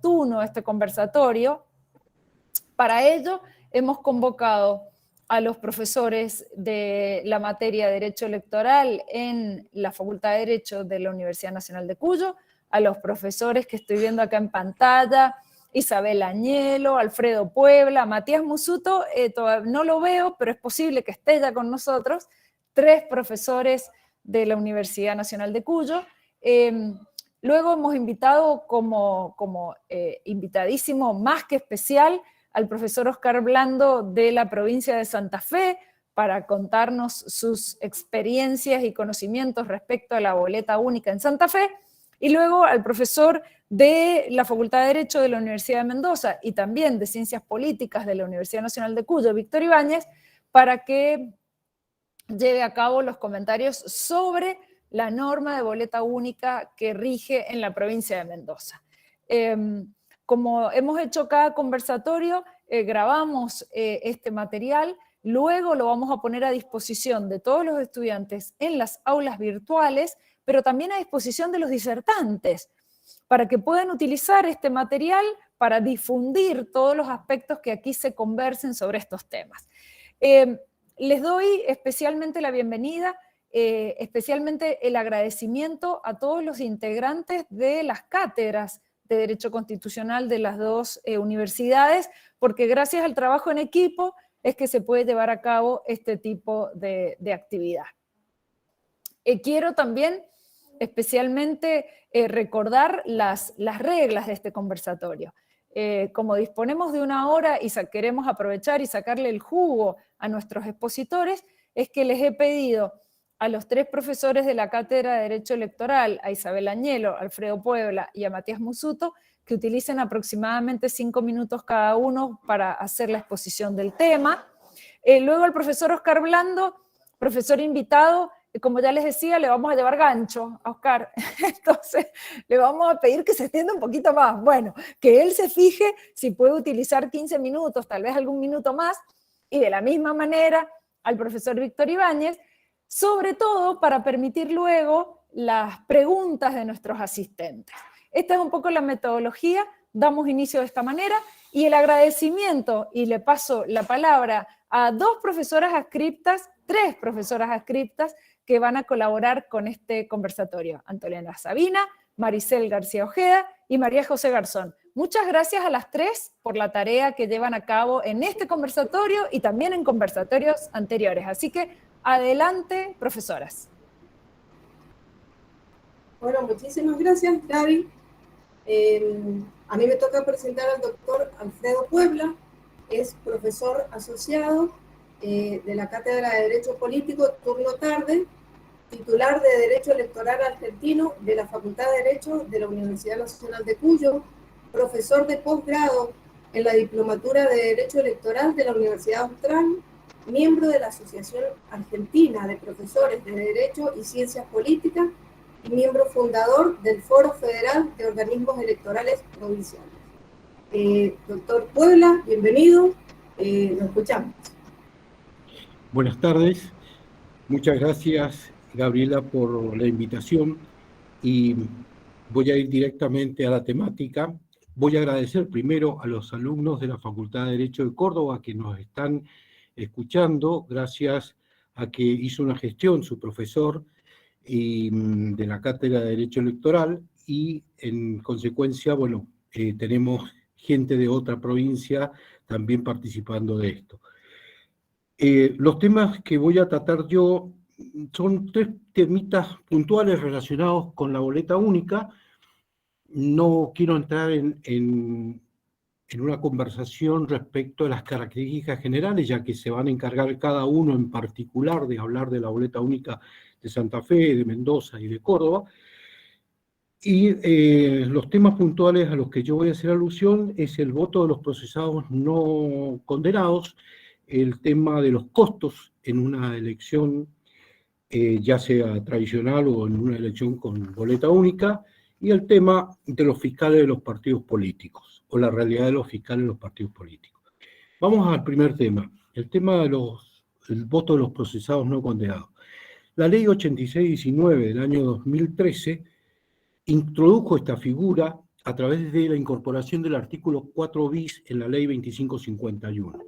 oportuno este conversatorio. Para ello, hemos convocado a los profesores de la materia de Derecho Electoral en la Facultad de Derecho de la Universidad Nacional de Cuyo, a los profesores que estoy viendo acá en pantalla, Isabel Añelo, Alfredo Puebla, Matías Musuto, no lo veo, pero es posible que esté ya con nosotros, 3 profesores de la Universidad Nacional de Cuyo. Luego hemos invitado como invitadísimo más que especial al profesor Oscar Blando de la provincia de Santa Fe para contarnos sus experiencias y conocimientos respecto a la boleta única en Santa Fe, y luego al profesor de la Facultad de Derecho de la Universidad de Mendoza y también de Ciencias Políticas de la Universidad Nacional de Cuyo, Víctor Ibáñez, para que lleve a cabo los comentarios sobre la norma de boleta única que rige en la provincia de Mendoza. Como hemos hecho cada conversatorio, grabamos este material, luego lo vamos a poner a disposición de todos los estudiantes en las aulas virtuales, pero también a disposición de los disertantes, para que puedan utilizar este material para difundir todos los aspectos que aquí se conversen sobre estos temas. Les doy especialmente la bienvenida, especialmente el agradecimiento a todos los integrantes de las cátedras de Derecho Constitucional de las 2 universidades, porque gracias al trabajo en equipo es que se puede llevar a cabo este tipo de actividad. Quiero también especialmente recordar las reglas de este conversatorio. Como disponemos de 1 hora y queremos aprovechar y sacarle el jugo a nuestros expositores, es que les he pedido a los 3 profesores de la Cátedra de Derecho Electoral, a Isabel Añelo, Alfredo Puebla y a Matías Musuto, que utilicen aproximadamente 5 minutos cada uno para hacer la exposición del tema. Luego al profesor Oscar Blando, profesor invitado, como ya les decía, le vamos a llevar gancho a Oscar, entonces le vamos a pedir que se extienda un poquito más. Bueno, que él se fije si puede utilizar 15 minutos, tal vez algún minuto más, y de la misma manera al profesor Víctor Ibáñez, sobre todo para permitir luego las preguntas de nuestros asistentes. Esta es un poco la metodología, damos inicio de esta manera, y el agradecimiento, y le paso la palabra a 2 profesoras adscriptas, 3 profesoras adscriptas, que van a colaborar con este conversatorio: Antonella Sabina, Maricel García Ojeda y María José Garzón. Muchas gracias a las 3 por la tarea que llevan a cabo en este conversatorio y también en conversatorios anteriores. Así que adelante, profesoras. Bueno, muchísimas gracias, Gaby. A mí me toca presentar al doctor Alfredo Puebla, es profesor asociado de la Cátedra de Derecho Político, turno tarde, titular de Derecho Electoral Argentino de la Facultad de Derecho de la Universidad Nacional de Cuyo, profesor de posgrado en la Diplomatura de Derecho Electoral de la Universidad Austral, miembro de la Asociación Argentina de Profesores de Derecho y Ciencias Políticas y miembro fundador del Foro Federal de Organismos Electorales Provinciales. Doctor Puebla, bienvenido, lo escuchamos. Buenas tardes, muchas gracias Gabriela por la invitación y voy a ir directamente a la temática. Voy a agradecer primero a los alumnos de la Facultad de Derecho de Córdoba que nos están escuchando, gracias a que hizo una gestión su profesor de la Cátedra de Derecho Electoral y en consecuencia, bueno, tenemos gente de otra provincia también participando de esto. Los temas que voy a tratar yo son 3 temitas puntuales relacionados con la boleta única. No quiero entrar en una conversación respecto a las características generales, ya que se van a encargar cada uno en particular de hablar de la boleta única de Santa Fe, de Mendoza y de Córdoba. Y los temas puntuales a los que yo voy a hacer alusión es el voto de los procesados no condenados, el tema de los costos en una elección, ya sea tradicional o en una elección con boleta única, y el tema de los fiscales de los partidos políticos, o la realidad de los fiscales de los partidos políticos. Vamos al primer tema, el tema del voto de los procesados no condenados. La ley 8619 del año 2013 introdujo esta figura a través de la incorporación del artículo 4 bis en la ley 2551.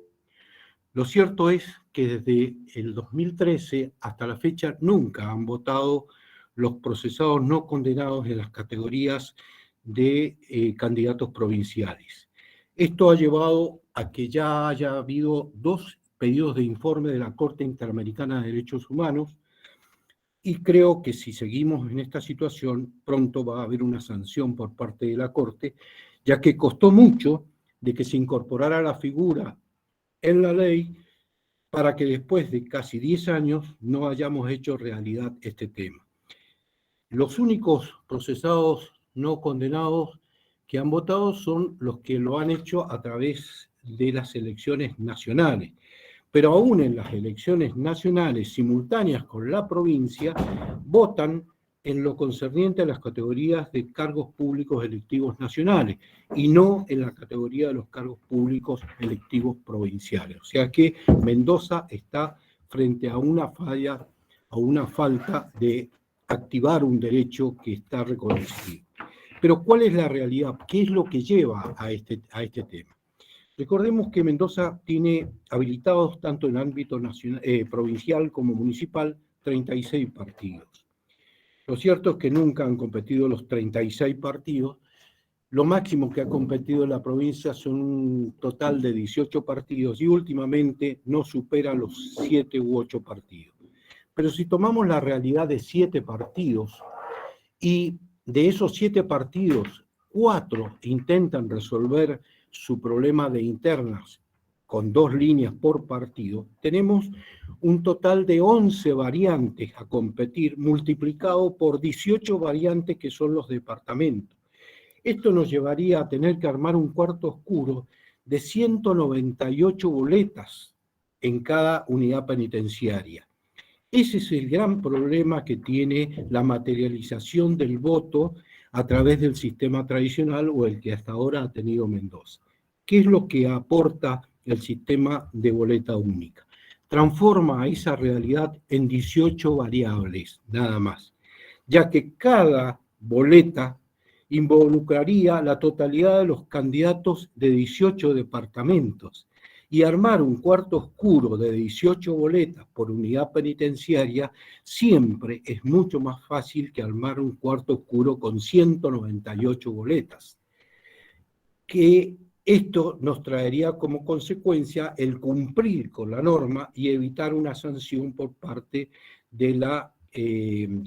Lo cierto es que desde el 2013 hasta la fecha nunca han votado los procesados no condenados en las categorías de candidatos provinciales. Esto ha llevado a que ya haya habido 2 pedidos de informe de la Corte Interamericana de Derechos Humanos, y creo que si seguimos en esta situación, pronto va a haber una sanción por parte de la Corte, ya que costó mucho de que se incorporara la figura en la ley para que después de casi 10 años no hayamos hecho realidad este tema. Los únicos procesados no condenados que han votado son los que lo han hecho a través de las elecciones nacionales. Pero aún en las elecciones nacionales simultáneas con la provincia, votan en lo concerniente a las categorías de cargos públicos electivos nacionales y no en la categoría de los cargos públicos electivos provinciales. O sea que Mendoza está frente a una falla, a una falta de activar un derecho que está reconocido. Pero ¿cuál es la realidad? ¿Qué es lo que lleva a este tema? Recordemos que Mendoza tiene habilitados tanto en ámbito nacional, provincial como municipal 36 partidos. Lo cierto es que nunca han competido los 36 partidos. Lo máximo que ha competido en la provincia son un total de 18 partidos y últimamente no supera los 7 u 8 partidos. Pero si tomamos la realidad de 7 partidos y de esos 7 partidos, 4 intentan resolver su problema de internas con 2 líneas por partido, tenemos un total de 11 variantes a competir, multiplicado por 18 variantes que son los departamentos. Esto nos llevaría a tener que armar un cuarto oscuro de 198 boletas en cada unidad penitenciaria. Ese es el gran problema que tiene la materialización del voto a través del sistema tradicional o el que hasta ahora ha tenido Mendoza. ¿Qué es lo que aporta el sistema de boleta única? Transforma a esa realidad en 18 variables, nada más, ya que cada boleta involucraría la totalidad de los candidatos de 18 departamentos, y armar un cuarto oscuro de 18 boletas por unidad penitenciaria siempre es mucho más fácil que armar un cuarto oscuro con 198 boletas. Que esto nos traería como consecuencia el cumplir con la norma y evitar una sanción por parte de la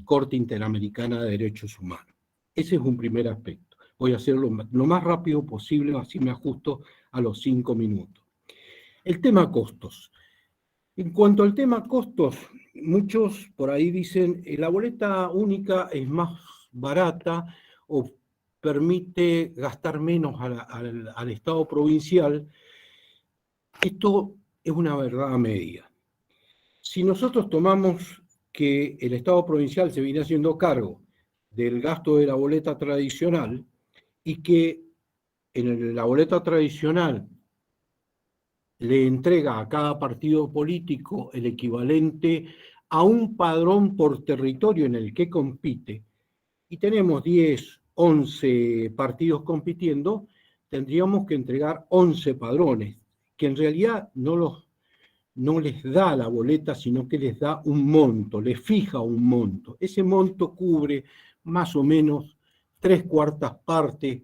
Corte Interamericana de Derechos Humanos. Ese es un primer aspecto. Voy a hacerlo lo más rápido posible, así me ajusto a los 5 minutos. El tema costos. En cuanto al tema costos, muchos por ahí dicen la boleta única es más barata o permite gastar menos al Estado provincial. Esto es una verdad a media. Si nosotros tomamos que el Estado provincial se viene haciendo cargo del gasto de la boleta tradicional y que en la boleta tradicional le entrega a cada partido político el equivalente a un padrón por territorio en el que compite, y tenemos 10, 11 partidos compitiendo, tendríamos que entregar 11 padrones, que en realidad no les da la boleta, sino que les da un monto, les fija un monto. Ese monto cubre más o menos 3/4 partes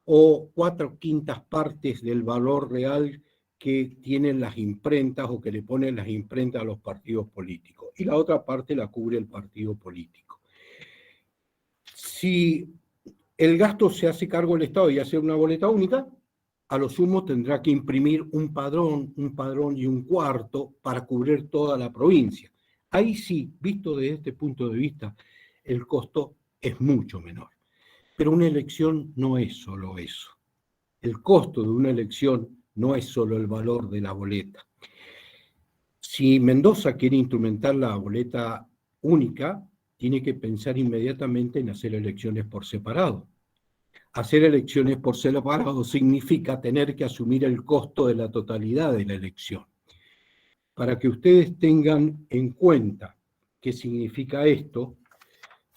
o 4/5 partes del valor real que tienen las imprentas o que le ponen las imprentas a los partidos políticos. Y la otra parte la cubre el partido político. Si el gasto se hace cargo del Estado y hace una boleta única, a lo sumo tendrá que imprimir un padrón y un cuarto para cubrir toda la provincia. Ahí sí, visto desde este punto de vista, el costo es mucho menor. Pero una elección no es solo eso. El costo de una elección no es solo el valor de la boleta. Si Mendoza quiere instrumentar la boleta única, tiene que pensar inmediatamente en hacer elecciones por separado. Hacer elecciones por separado significa tener que asumir el costo de la totalidad de la elección. Para que ustedes tengan en cuenta qué significa esto,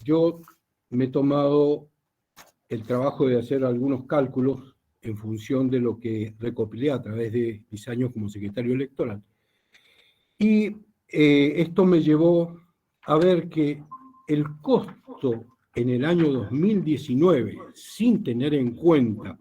yo me he tomado el trabajo de hacer algunos cálculos en función de lo que recopilé a través de mis años como secretario electoral. Y esto me llevó a ver que el costo en el año 2019, sin tener en cuenta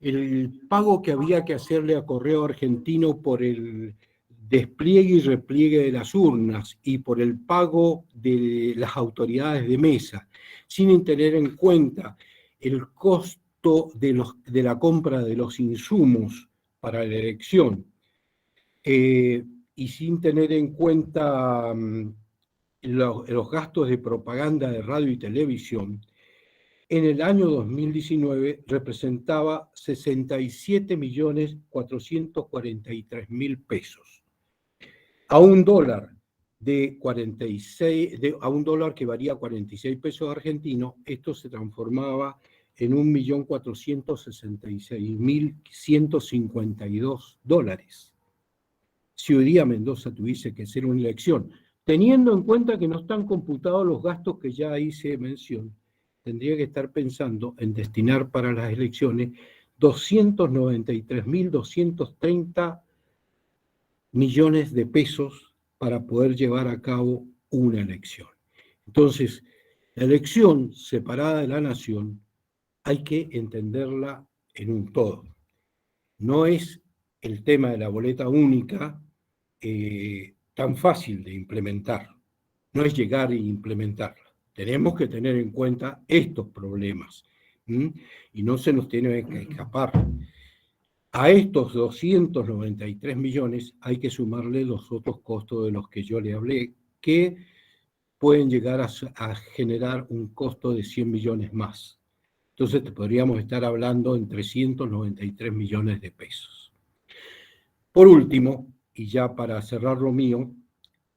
el pago que había que hacerle a Correo Argentino por el despliegue y repliegue de las urnas y por el pago de las autoridades de mesa, sin tener en cuenta el costo de la compra de los insumos para la elección, y sin tener en cuenta los gastos de propaganda de radio y televisión, en el año 2019 representaba 67.443.000 pesos. A un dólar a un dólar que varía 46 pesos argentinos, esto se transformaba en 1.466.152 dólares. Si hoy día Mendoza tuviese que hacer una elección, teniendo en cuenta que no están computados los gastos que ya hice mención, tendría que estar pensando en destinar para las elecciones 293.230 millones de pesos para poder llevar a cabo una elección. Entonces, la elección separada de la nación hay que entenderla en un todo. No es el tema de la boleta única tan fácil de implementar. No es llegar e implementarla. Tenemos que tener en cuenta estos problemas, y no se nos tiene que escapar. A estos 293 millones hay que sumarle los otros costos de los que yo le hablé, que pueden llegar a generar un costo de 100 millones más. Entonces podríamos estar hablando en 393 millones de pesos. Por último, y ya para cerrar lo mío,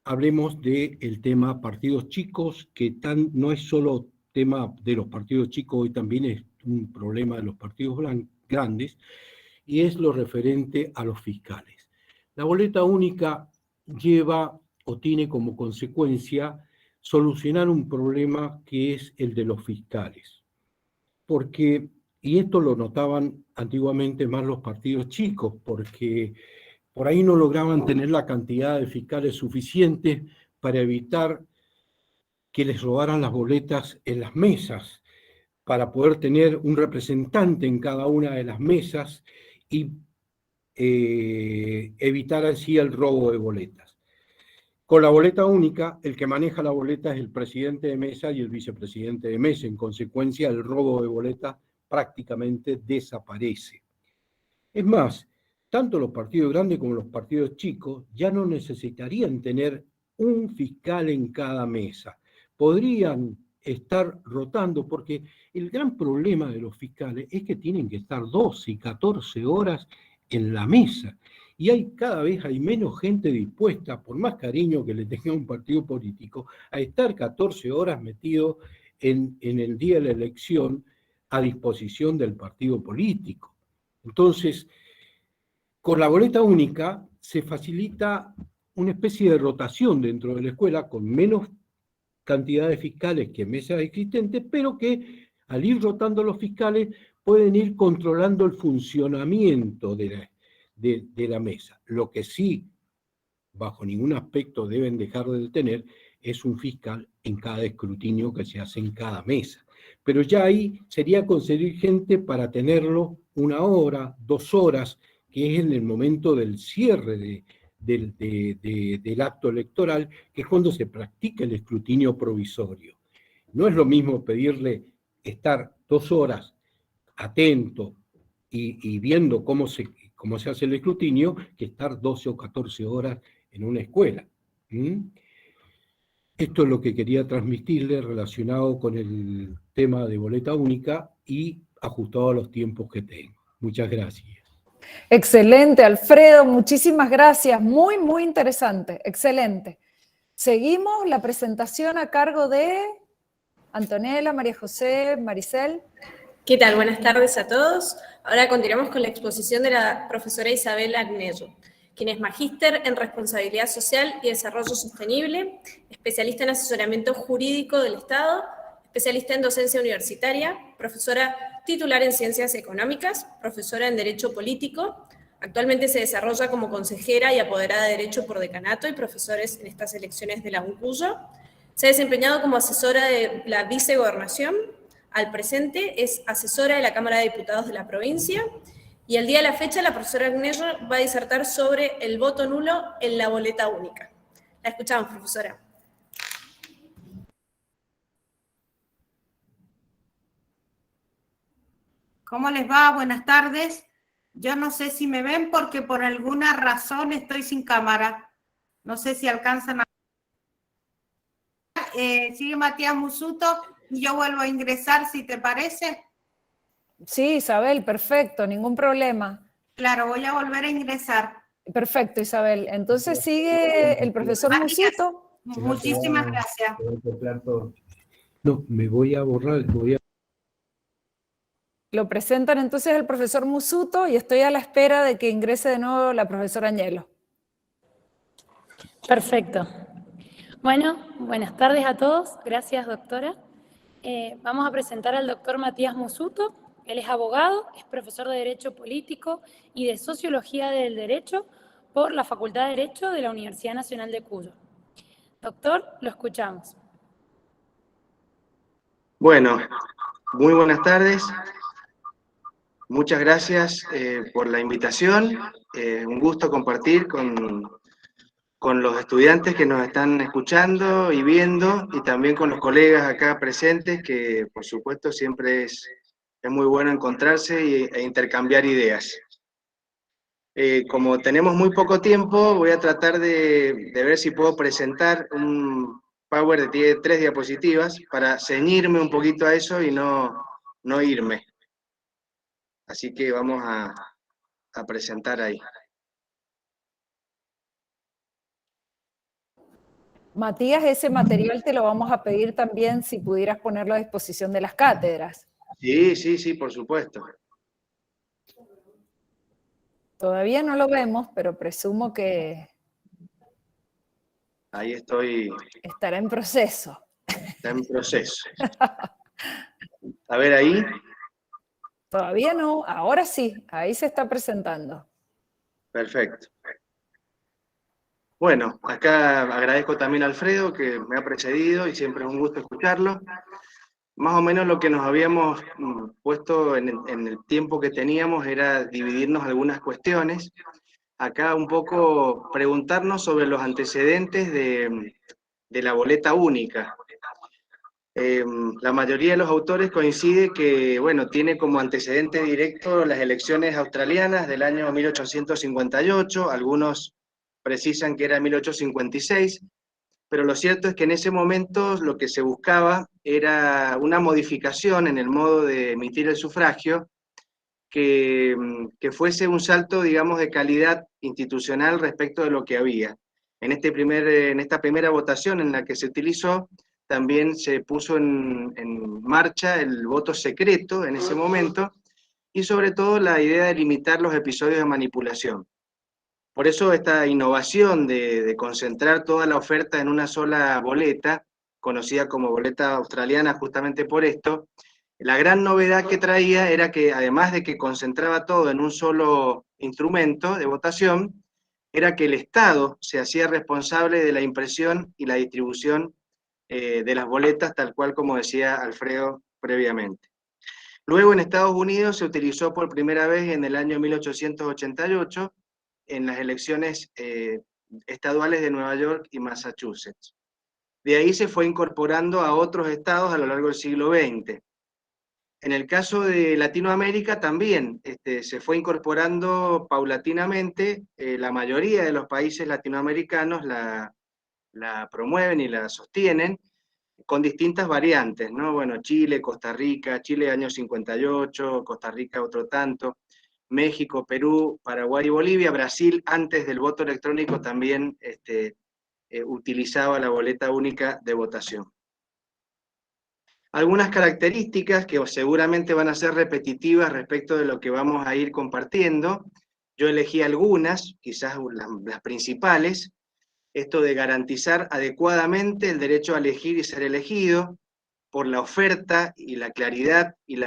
hablemos del tema partidos chicos, que no es solo tema de los partidos chicos, hoy también es un problema de los partidos grandes, y es lo referente a los fiscales. La boleta única lleva o tiene como consecuencia solucionar un problema que es el de los fiscales. Porque, y esto lo notaban antiguamente más los partidos chicos, porque por ahí no lograban tener la cantidad de fiscales suficientes para evitar que les robaran las boletas en las mesas, para poder tener un representante en cada una de las mesas y evitar así el robo de boletas. Con la boleta única, el que maneja la boleta es el presidente de mesa y el vicepresidente de mesa. En consecuencia, el robo de boletas prácticamente desaparece. Es más, tanto los partidos grandes como los partidos chicos ya no necesitarían tener un fiscal en cada mesa. Podrían estar rotando, porque el gran problema de los fiscales es que tienen que estar 12 y 14 horas en la mesa. Y cada vez hay menos gente dispuesta, por más cariño que le tenga un partido político, a estar 14 horas metido en el día de la elección a disposición del partido político. Entonces, con la boleta única se facilita una especie de rotación dentro de la escuela con menos cantidad de fiscales que mesas existentes, pero que al ir rotando los fiscales pueden ir controlando el funcionamiento de la mesa. Lo que sí, bajo ningún aspecto deben dejar de tener, es un fiscal en cada escrutinio que se hace en cada mesa. Pero ya ahí sería conseguir gente para tenerlo 1 hora, 2 horas, que es en el momento del cierre del acto electoral, que es cuando se practica el escrutinio provisorio. No es lo mismo pedirle estar 2 horas atento y viendo cómo se hace el escrutinio, que estar 12 o 14 horas en una escuela. Esto es lo que quería transmitirle relacionado con el tema de boleta única y ajustado a los tiempos que tengo. Muchas gracias. Excelente, Alfredo, muchísimas gracias. Muy, muy interesante, excelente. Seguimos la presentación a cargo de Antonella, María José, Maricel. ¿Qué tal? Buenas tardes a todos. Ahora continuamos con la exposición de la profesora Isabel Agnello, quien es magíster en Responsabilidad Social y Desarrollo Sostenible, especialista en asesoramiento jurídico del Estado, especialista en docencia universitaria, profesora titular en Ciencias Económicas, profesora en Derecho Político. Actualmente se desarrolla como consejera y apoderada de Derecho por decanato y profesores en estas elecciones de la UNCUYO. Se ha desempeñado como asesora de la vicegobernación. Al presente es asesora de la Cámara de Diputados de la provincia. Y al día de la fecha, la profesora Agnello va a disertar sobre el voto nulo en la boleta única. La escuchamos, profesora. ¿Cómo les va? Buenas tardes. Yo no sé si me ven porque por alguna razón estoy sin cámara. No sé si alcanzan a... sigue Matías Musuto y yo vuelvo a ingresar, si te parece. Sí, Isabel, perfecto, ningún problema. Claro, voy a volver a ingresar. Perfecto, Isabel. Entonces sigue el profesor Musuto. Muchísimas gracias. No, me voy a borrar, Lo presentan entonces el profesor Musuto y estoy a la espera de que ingrese de nuevo la profesora Agnello. Perfecto. Bueno, buenas tardes a todos. Gracias, doctora. Vamos a presentar al doctor Matías Musuto. Él es abogado, es profesor de Derecho Político y de Sociología del Derecho por la Facultad de Derecho de la Universidad Nacional de Cuyo. Doctor, lo escuchamos. Bueno, muy buenas tardes. Muchas gracias por la invitación. Un gusto compartir con los estudiantes que nos están escuchando y viendo, y también con los colegas acá presentes, que por supuesto siempre es muy bueno encontrarse e intercambiar ideas. Como tenemos muy poco tiempo, voy a tratar de ver si puedo presentar un PowerPoint de 3 diapositivas para ceñirme un poquito a eso y no irme. Así que vamos a presentar ahí. Matías, ese material te lo vamos a pedir también si pudieras ponerlo a disposición de las cátedras. Sí, por supuesto. Todavía no lo vemos, pero presumo que Ahí estoy. estará en proceso. Está en proceso. A ver ahí. Todavía no, ahora sí, ahí se está presentando. Perfecto. Bueno, acá agradezco también a Alfredo, que me ha precedido y siempre es un gusto escucharlo. Más o menos lo que nos habíamos puesto en el tiempo que teníamos era dividirnos algunas cuestiones. Acá un poco preguntarnos sobre los antecedentes de la boleta única. La mayoría de los autores coincide que, bueno, tiene como antecedente directo las elecciones australianas del año 1858, algunos precisan que era 1856, pero lo cierto es que en ese momento lo que se buscaba era una modificación en el modo de emitir el sufragio que fuese un salto, digamos, de calidad institucional respecto de lo que había. En esta primera votación en la que se utilizó, también se puso en marcha el voto secreto en ese momento, y sobre todo la idea de limitar los episodios de manipulación. Por eso esta innovación de concentrar toda la oferta en una sola boleta, conocida como boleta australiana justamente por esto, la gran novedad que traía era que además de que concentraba todo en un solo instrumento de votación, era que el Estado se hacía responsable de la impresión y la distribución de las boletas, tal cual como decía Alfredo previamente. Luego en Estados Unidos se utilizó por primera vez en el año 1888 en las elecciones estaduales de Nueva York y Massachusetts. De ahí se fue incorporando a otros estados a lo largo del siglo XX. En el caso de Latinoamérica también se fue incorporando paulatinamente. La mayoría de los países latinoamericanos la promueven y la sostienen con distintas variantes, ¿no? Bueno, Chile, Costa Rica, Chile año 58, Costa Rica otro tanto, México, Perú, Paraguay y Bolivia. Brasil, antes del voto electrónico, también utilizaba la boleta única de votación. Algunas características que seguramente van a ser repetitivas respecto de lo que vamos a ir compartiendo. Yo elegí algunas, quizás las principales. Esto de garantizar adecuadamente el derecho a elegir y ser elegido, por la oferta y la claridad y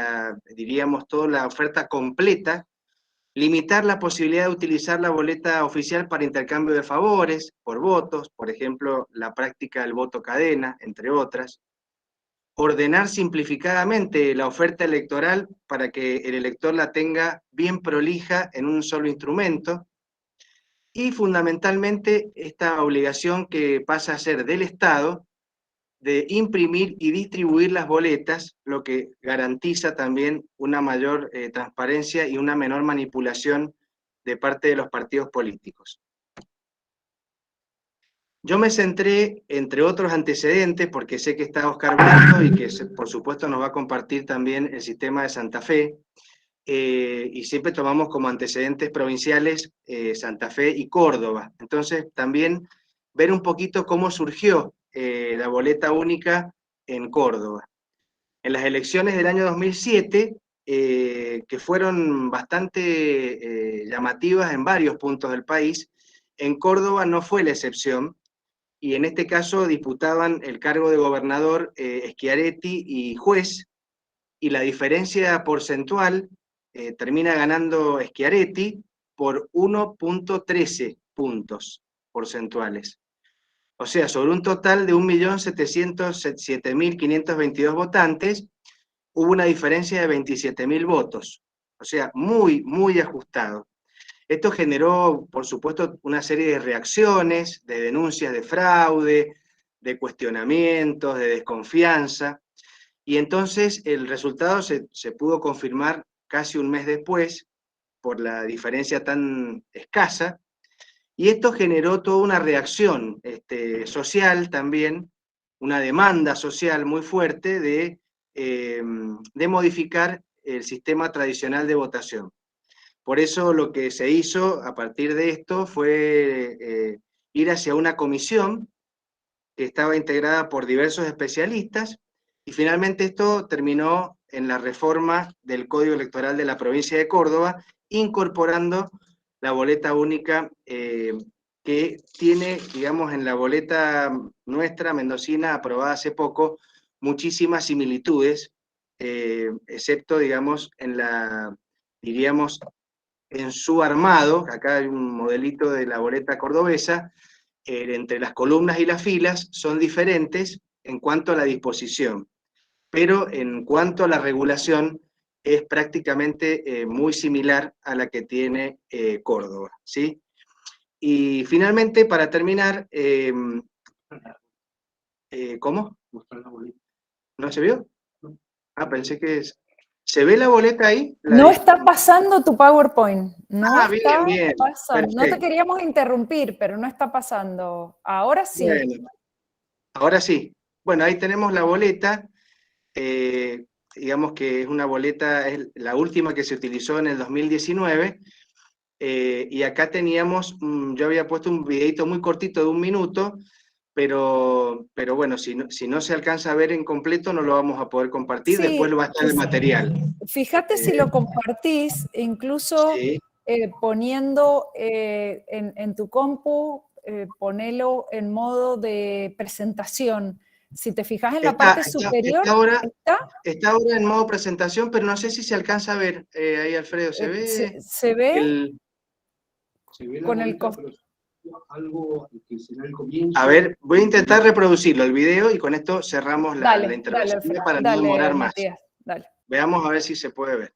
diríamos, toda la oferta completa, limitar la posibilidad de utilizar la boleta oficial para intercambio de favores, por votos, por ejemplo, la práctica del voto cadena, entre otras. Ordenar simplificadamente la oferta electoral para que el elector la tenga bien prolija en un solo instrumento. Y fundamentalmente esta obligación que pasa a ser del Estado de imprimir y distribuir las boletas, lo que garantiza también una mayor transparencia y una menor manipulación de parte de los partidos políticos. Yo me centré, entre otros antecedentes, porque sé que está Oscar Blanco y que por supuesto nos va a compartir también el sistema de Santa Fe, y siempre tomamos como antecedentes provinciales Santa Fe y Córdoba. Entonces también ver un poquito cómo surgió la boleta única en Córdoba. En las elecciones del año 2007, que fueron bastante llamativas en varios puntos del país, en Córdoba no fue la excepción, y en este caso disputaban el cargo de gobernador Schiaretti y juez, y la diferencia porcentual termina ganando Schiaretti por 1.13 puntos porcentuales. O sea, sobre un total de 1.707.522 votantes, hubo una diferencia de 27.000 votos. O sea, muy, muy ajustado. Esto generó, por supuesto, una serie de reacciones, de denuncias de fraude, de cuestionamientos, de desconfianza, y entonces el resultado se pudo confirmar casi un mes después, por la diferencia tan escasa, y esto generó toda una reacción social también, una demanda social muy fuerte de modificar el sistema tradicional de votación. Por eso lo que se hizo a partir de esto fue ir hacia una comisión que estaba integrada por diversos especialistas, y finalmente esto terminó en la reforma del Código Electoral de la provincia de Córdoba, incorporando la boleta única que tiene, digamos, en la boleta nuestra, mendocina, aprobada hace poco, muchísimas similitudes, excepto, digamos, diríamos, en su armado. Acá hay un modelito de la boleta cordobesa, entre las columnas y las filas son diferentes en cuanto a la disposición, pero en cuanto a la regulación es prácticamente muy similar a la que tiene Córdoba, ¿sí? Y finalmente, para terminar, ¿cómo? ¿No se vio? Ah, pensé que ¿se ve la boleta ahí? No está pasando tu PowerPoint. No está bien, pasando. No te perfecto. queríamos interrumpir, pero no está pasando. Ahora sí. Bueno, ahora sí. Bueno, ahí tenemos la boleta. Digamos que es una boleta, es la última que se utilizó en el 2019. Y acá teníamos, yo había puesto un videito muy cortito de 1 minuto, pero bueno, si no se alcanza a ver en completo, no lo vamos a poder compartir, Sí, después lo va a estar el material. Fíjate si lo compartís, incluso Sí. poniendo en tu compu, ponelo en modo de presentación. Si te fijas en la parte superior, Está ahora en modo presentación, pero no sé si se alcanza a ver. Ahí, Alfredo, ¿se ve? Se ve Se ve la con boleta, pero algo que será el comienzo. A ver, voy a intentar reproducirlo, el video, y con esto cerramos la intervención para no demorar más. Matías, dale. Veamos a ver si se puede ver.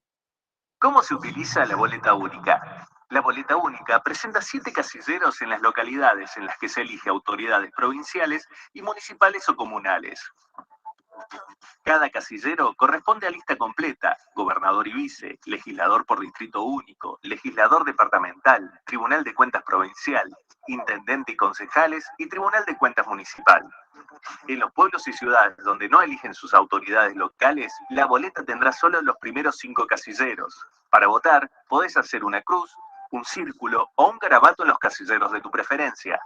¿Cómo se utiliza la boleta única? La boleta única presenta 7 casilleros en las localidades en las que se elige autoridades provinciales y municipales o comunales. Cada casillero corresponde a lista completa: gobernador y vice, legislador por distrito único, legislador departamental, tribunal de cuentas provincial, intendente y concejales y tribunal de cuentas municipal. En los pueblos y ciudades donde no eligen sus autoridades locales, la boleta tendrá solo los primeros 5 casilleros. Para votar, podés hacer una cruz, un círculo o un garabato en los casilleros de tu preferencia.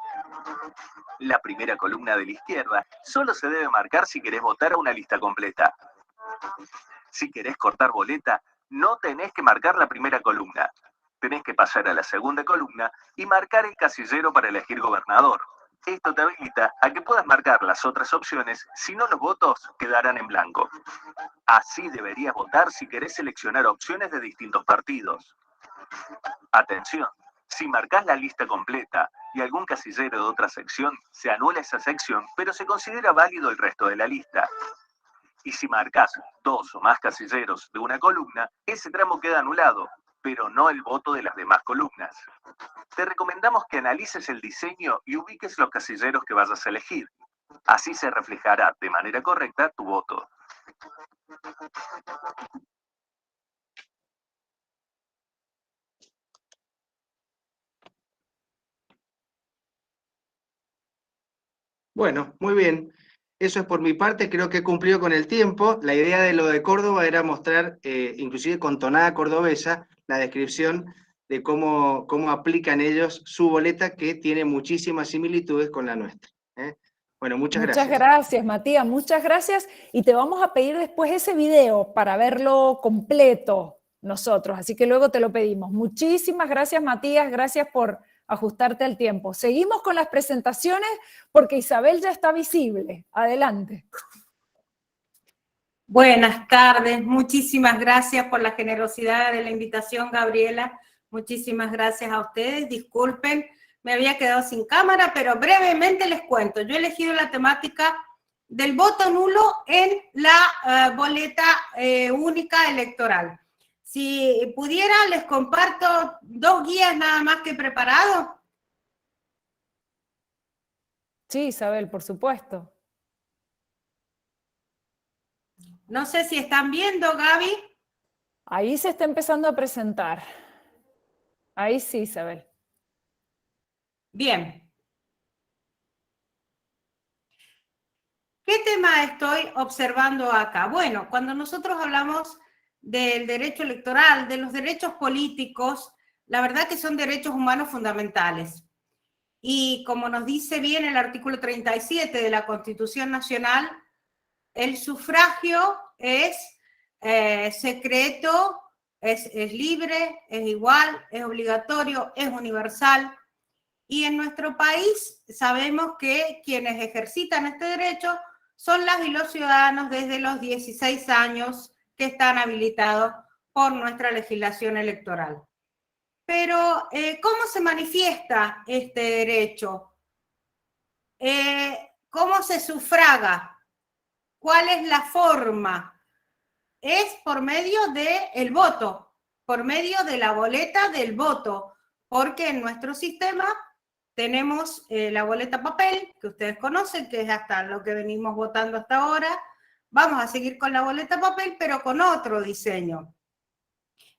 La primera columna de la izquierda solo se debe marcar si querés votar a una lista completa. Si querés cortar boleta, no tenés que marcar la primera columna. Tenés que pasar a la segunda columna y marcar el casillero para elegir gobernador. Esto te habilita a que puedas marcar las otras opciones, si no los votos quedarán en blanco. Así deberías votar si querés seleccionar opciones de distintos partidos. Atención, si marcas la lista completa y algún casillero de otra sección, se anula esa sección, pero se considera válido el resto de la lista. Y si marcas 2 o más casilleros de una columna, ese tramo queda anulado, pero no el voto de las demás columnas. Te recomendamos que analices el diseño y ubiques los casilleros que vayas a elegir. Así se reflejará de manera correcta tu voto. Bueno, muy bien. Eso es por mi parte, creo que he cumplido con el tiempo. La idea de lo de Córdoba era mostrar, inclusive con tonada cordobesa, la descripción de cómo aplican ellos su boleta, que tiene muchísimas similitudes con la nuestra. Bueno, muchas gracias. Muchas gracias, Matías, muchas gracias. Y te vamos a pedir después ese video para verlo completo nosotros, así que luego te lo pedimos. Muchísimas gracias, Matías, gracias por ajustarte al tiempo. Seguimos con las presentaciones porque Isabel ya está visible. Adelante. Buenas tardes, muchísimas gracias por la generosidad de la invitación, Gabriela. Muchísimas gracias a ustedes. Disculpen, me había quedado sin cámara, pero brevemente les cuento. Yo he elegido la temática del voto nulo en la boleta única electoral. Si pudiera, les comparto 2 guías nada más que he preparado. Sí, Isabel, por supuesto. No sé si están viendo, Gaby. Ahí se está empezando a presentar. Ahí sí, Isabel. Bien. ¿Qué tema estoy observando acá? Bueno, cuando nosotros hablamos del derecho electoral, de los derechos políticos, la verdad que son derechos humanos fundamentales. Y como nos dice bien el artículo 37 de la Constitución Nacional, el sufragio es secreto, es libre, es igual, es obligatorio, es universal. Y en nuestro país sabemos que quienes ejercitan este derecho son las y los ciudadanos desde los 16 años que están habilitados por nuestra legislación electoral. Pero, ¿cómo se manifiesta este derecho? ¿Cómo se sufraga? ¿Cuál es la forma? Es por medio del voto, por medio de la boleta del voto, porque en nuestro sistema tenemos la boleta papel, que ustedes conocen, que es hasta lo que venimos votando hasta ahora. Vamos a seguir con la boleta papel, pero con otro diseño.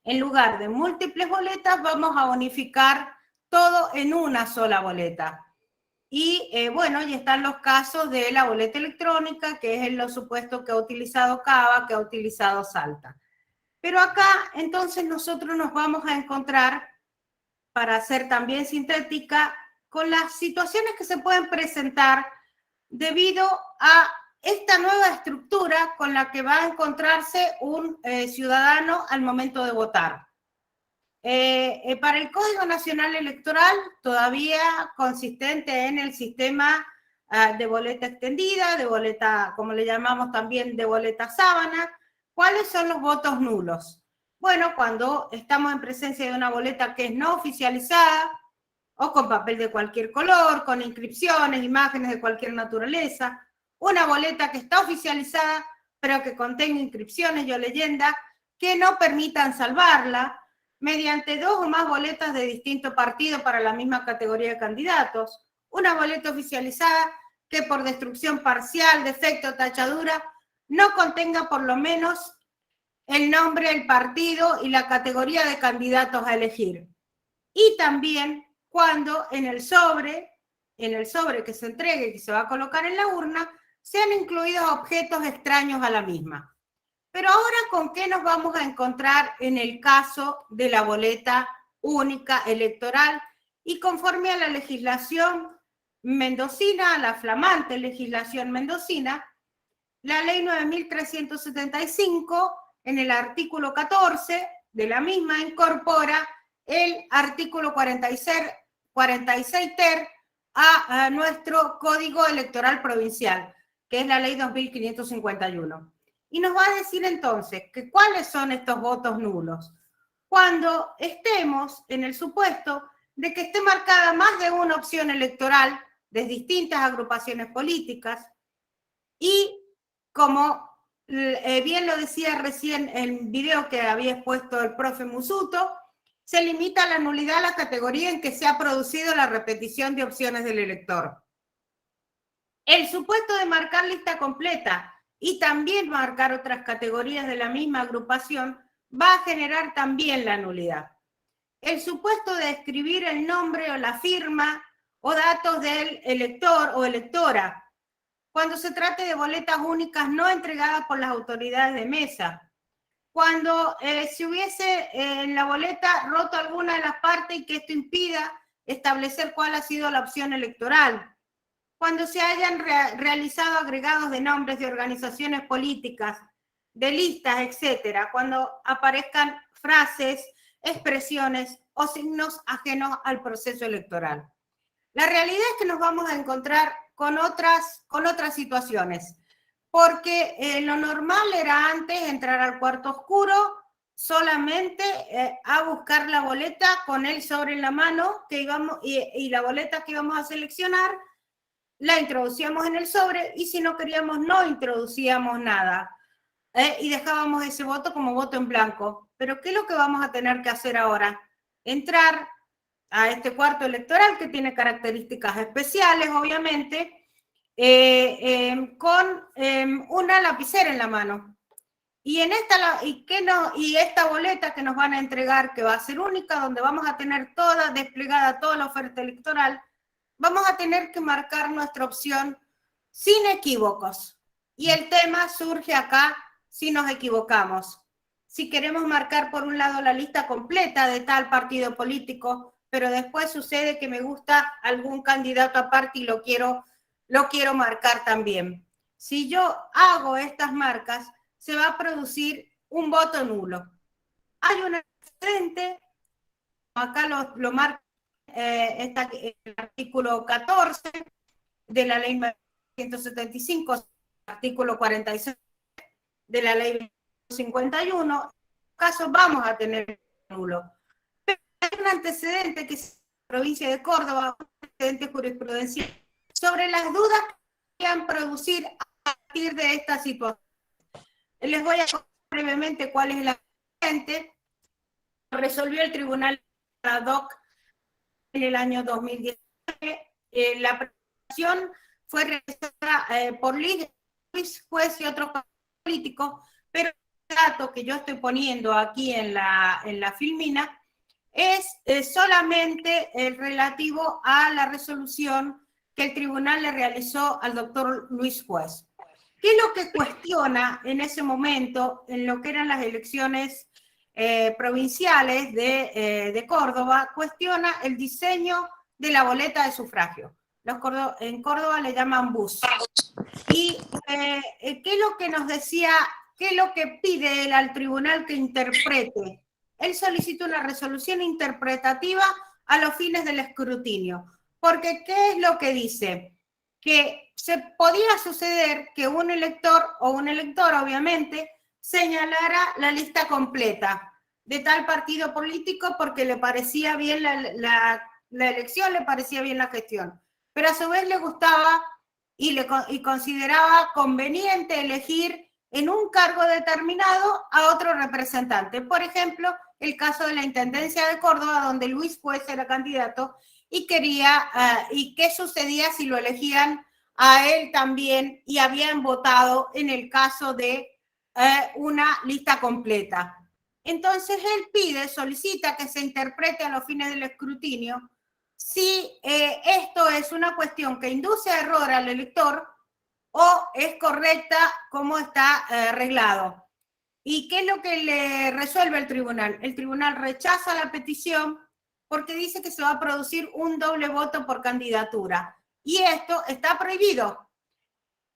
En lugar de múltiples boletas, vamos a unificar todo en una sola boleta. Y bueno, y están los casos de la boleta electrónica, que es lo supuesto que ha utilizado Cava, que ha utilizado Salta. Pero acá, entonces, nosotros nos vamos a encontrar, para ser también sintética, con las situaciones que se pueden presentar debido a esta nueva estructura con la que va a encontrarse un ciudadano al momento de votar. Para el Código Nacional Electoral, todavía consistente en el sistema de boleta extendida, de boleta, como le llamamos también, de boleta sábana, ¿cuáles son los votos nulos? Bueno, cuando estamos en presencia de una boleta que es no oficializada, o con papel de cualquier color, con inscripciones, imágenes de cualquier naturaleza, una boleta que está oficializada, pero que contenga inscripciones y o leyendas que no permitan salvarla, mediante 2 o más boletas de distinto partido para la misma categoría de candidatos, una boleta oficializada que por destrucción parcial, defecto o tachadura no contenga por lo menos el nombre, el partido y la categoría de candidatos a elegir. Y también cuando en el sobre que se entregue, que se va a colocar en la urna, sean incluidos objetos extraños a la misma. Pero ahora, ¿con qué nos vamos a encontrar en el caso de la boleta única electoral? Y conforme a la legislación mendocina, a la flamante legislación mendocina, la ley 9.375, en el artículo 14 de la misma, incorpora el artículo 46 ter a nuestro Código Electoral Provincial, que es la Ley 2551. Y nos va a decir entonces que cuáles son estos votos nulos. Cuando estemos en el supuesto de que esté marcada más de una opción electoral de distintas agrupaciones políticas y, como bien lo decía recién en el video que había expuesto el profe Musuto, se limita la nulidad a la categoría en que se ha producido la repetición de opciones del elector. El supuesto de marcar lista completa y también marcar otras categorías de la misma agrupación va a generar también la nulidad. El supuesto de escribir el nombre o la firma o datos del elector o electora cuando se trate de boletas únicas no entregadas por las autoridades de mesa. Cuando se hubiese en la boleta roto alguna de las partes y que esto impida establecer cuál ha sido la opción electoral. Cuando se hayan realizado agregados de nombres de organizaciones políticas, de listas, etcétera. Cuando aparezcan frases, expresiones o signos ajenos al proceso electoral. La realidad es que nos vamos a encontrar con otras situaciones. Porque lo normal era antes entrar al cuarto oscuro solamente a buscar la boleta con el sobre en la mano que íbamos, y la boleta que íbamos a seleccionar la introducíamos en el sobre y si no queríamos no introducíamos nada y dejábamos ese voto como voto en blanco. Pero ¿qué es lo que vamos a tener que hacer ahora? Entrar a este cuarto electoral que tiene características especiales, obviamente, con una lapicera en la mano. Y esta boleta que nos van a entregar, que va a ser única, donde vamos a tener desplegada toda la oferta electoral, vamos a tener que marcar nuestra opción sin equívocos. Y el tema surge acá si nos equivocamos. Si queremos marcar por un lado la lista completa de tal partido político, pero después sucede que me gusta algún candidato aparte y lo quiero marcar también. Si yo hago estas marcas, se va a producir un voto nulo. Hay un antecedente, acá lo marca el artículo 14 de la ley 175, artículo 46 de la ley 51. En este caso vamos a tener nulo. Pero hay un antecedente que es la provincia de Córdoba, un antecedente jurisprudencial, sobre las dudas que podrían producir a partir de esta situación. Les voy a contar brevemente cuál es la antecedente. Resolvió el Tribunal ad hoc en el año 2019. La presentación fue realizada por Luis Juez y otros políticos, pero el dato que yo estoy poniendo aquí en la filmina es solamente el relativo a la resolución que el tribunal le realizó al doctor Luis Juez. ¿Qué es lo que cuestiona en ese momento, en lo que eran las elecciones provinciales de Córdoba? Cuestiona el diseño de la boleta de sufragio. En Córdoba le llaman bus. Y ¿qué es lo que nos decía, qué es lo que pide él al tribunal que interprete? Él solicita una resolución interpretativa a los fines del escrutinio. Porque ¿qué es lo que dice? Que se podía suceder que un elector o una electora, obviamente, señalara la lista completa de tal partido político porque le parecía bien la elección, le parecía bien la gestión. Pero a su vez le gustaba y consideraba conveniente elegir en un cargo determinado a otro representante. Por ejemplo, el caso de la Intendencia de Córdoba, donde Luis Juez era candidato y y qué sucedía si lo elegían a él también y habían votado en el caso de una lista completa. Entonces él solicita que se interprete a los fines del escrutinio si esto es una cuestión que induce a error al elector o es correcta como está arreglado. ¿Y qué es lo que le resuelve el tribunal? El tribunal rechaza la petición porque dice que se va a producir un doble voto por candidatura. Y esto está prohibido.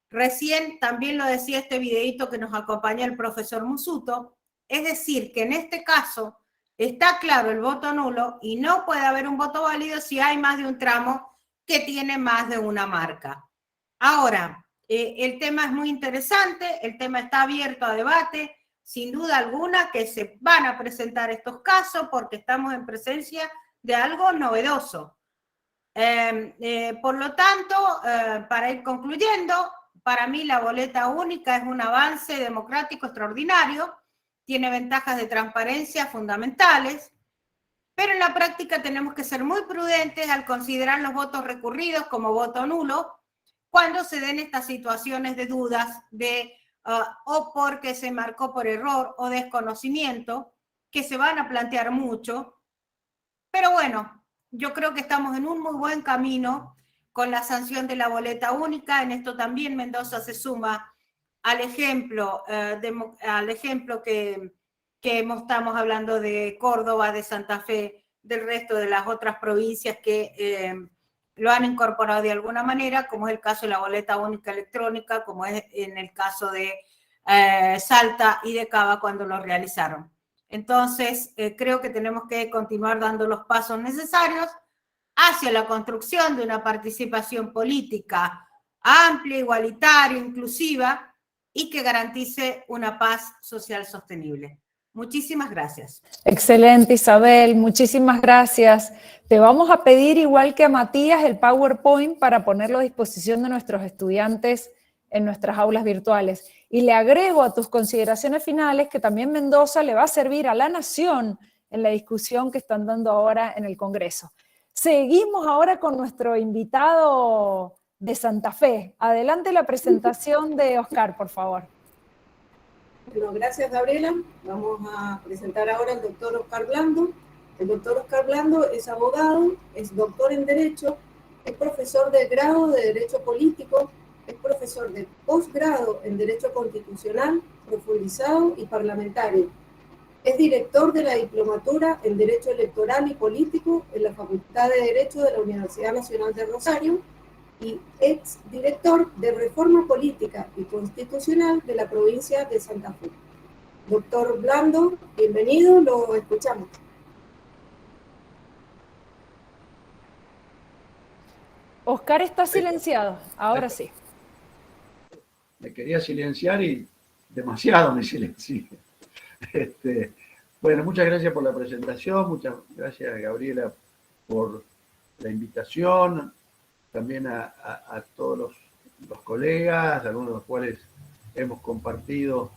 Recién también lo decía este videito que nos acompaña el profesor Musuto. Es decir, que en este caso está claro el voto nulo y no puede haber un voto válido si hay más de un tramo que tiene más de una marca. Ahora, el tema es muy interesante, el tema está abierto a debate, sin duda alguna que se van a presentar estos casos porque estamos en presencia de algo novedoso. Por lo tanto, para ir concluyendo, para mí la boleta única es un avance democrático extraordinario, tiene ventajas de transparencia fundamentales, pero en la práctica tenemos que ser muy prudentes al considerar los votos recurridos como voto nulo cuando se den estas situaciones de dudas o porque se marcó por error o desconocimiento, que se van a plantear mucho. Pero bueno, yo creo que estamos en un muy buen camino con la sanción de la boleta única. En esto también Mendoza se suma al ejemplo, que estamos hablando de Córdoba, de Santa Fe, del resto de las otras provincias que lo han incorporado de alguna manera, como es el caso de la boleta única electrónica, como es en el caso de Salta y de Cava cuando lo realizaron. Entonces, creo que tenemos que continuar dando los pasos necesarios hacia la construcción de una participación política amplia, igualitaria, inclusiva y que garantice una paz social sostenible. Muchísimas gracias. Excelente, Isabel, muchísimas gracias. Te vamos a pedir, igual que a Matías, el PowerPoint para ponerlo a disposición de nuestros estudiantes en nuestras aulas virtuales. Y le agrego a tus consideraciones finales que también Mendoza le va a servir a la Nación en la discusión que están dando ahora en el Congreso. Seguimos ahora con nuestro invitado de Santa Fe. Adelante la presentación de Oscar, por favor. Bueno, gracias, Gabriela. Vamos a presentar ahora al doctor Oscar Blando. El doctor Oscar Blando es abogado, es doctor en Derecho, es profesor de grado de Derecho Político, es profesor de posgrado en Derecho Constitucional, profundizado y parlamentario. Es director de la Diplomatura en Derecho Electoral y Político en la Facultad de Derecho de la Universidad Nacional de Rosario y exdirector de Reforma Política y Constitucional de la provincia de Santa Fe. Doctor Blando, bienvenido, lo escuchamos. Oscar está silenciado, ahora sí. Me quería silenciar y demasiado me silencié. Bueno, muchas gracias por la presentación, muchas gracias, Gabriela, por la invitación, también a todos los colegas, algunos de los cuales hemos compartido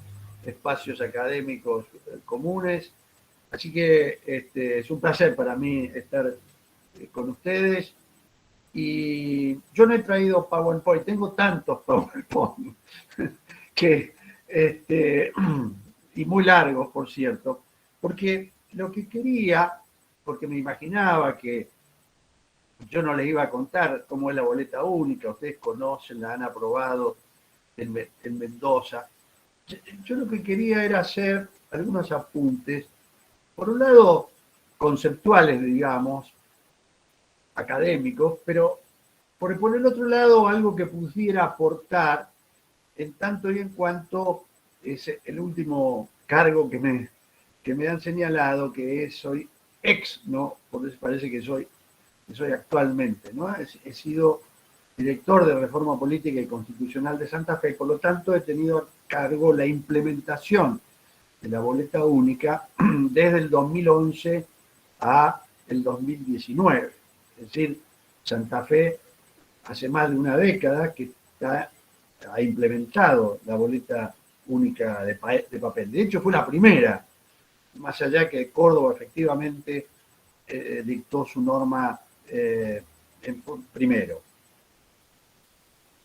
espacios académicos comunes. Así que es un placer para mí estar con ustedes. Y yo no he traído PowerPoint, tengo tantos PowerPoint que, y muy largos, por cierto, porque lo que quería, porque me imaginaba que yo no les iba a contar cómo es la boleta única, ustedes conocen, la han aprobado en Mendoza. Yo lo que quería era hacer algunos apuntes, por un lado conceptuales, digamos, académicos, pero por el otro lado algo que pudiera aportar en tanto y en cuanto es el último cargo que me han señalado, que es, soy ¿no? Por eso parece que soy actualmente, ¿no? He sido director de Reforma Política y Constitucional de Santa Fe, por lo tanto he tenido a cargo la implementación de la boleta única desde el 2011 a el 2019. Es decir, Santa Fe hace más de una década que ha implementado la boleta única de papel. De hecho, fue la primera, más allá que Córdoba efectivamente dictó su norma primero.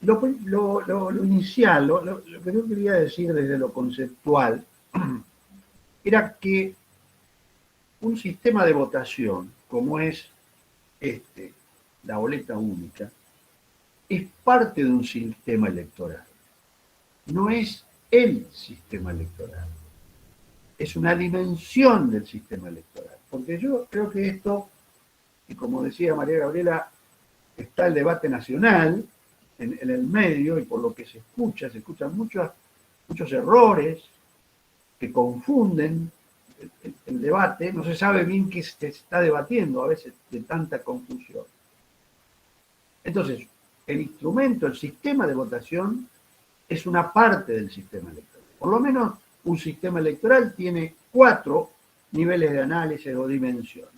Lo inicial, lo que yo quería decir desde lo conceptual, era que un sistema de votación como es la boleta única, es parte de un sistema electoral. No es el sistema electoral. Es una dimensión del sistema electoral. Porque yo creo que esto, y como decía María Gabriela, está el debate nacional en el medio, y por lo que se escuchan muchos errores que confunden el debate, no se sabe bien qué se está debatiendo a veces de tanta confusión. Entonces, el instrumento, el sistema de votación es una parte del sistema electoral. Por lo menos un sistema electoral tiene 4 niveles de análisis o dimensiones.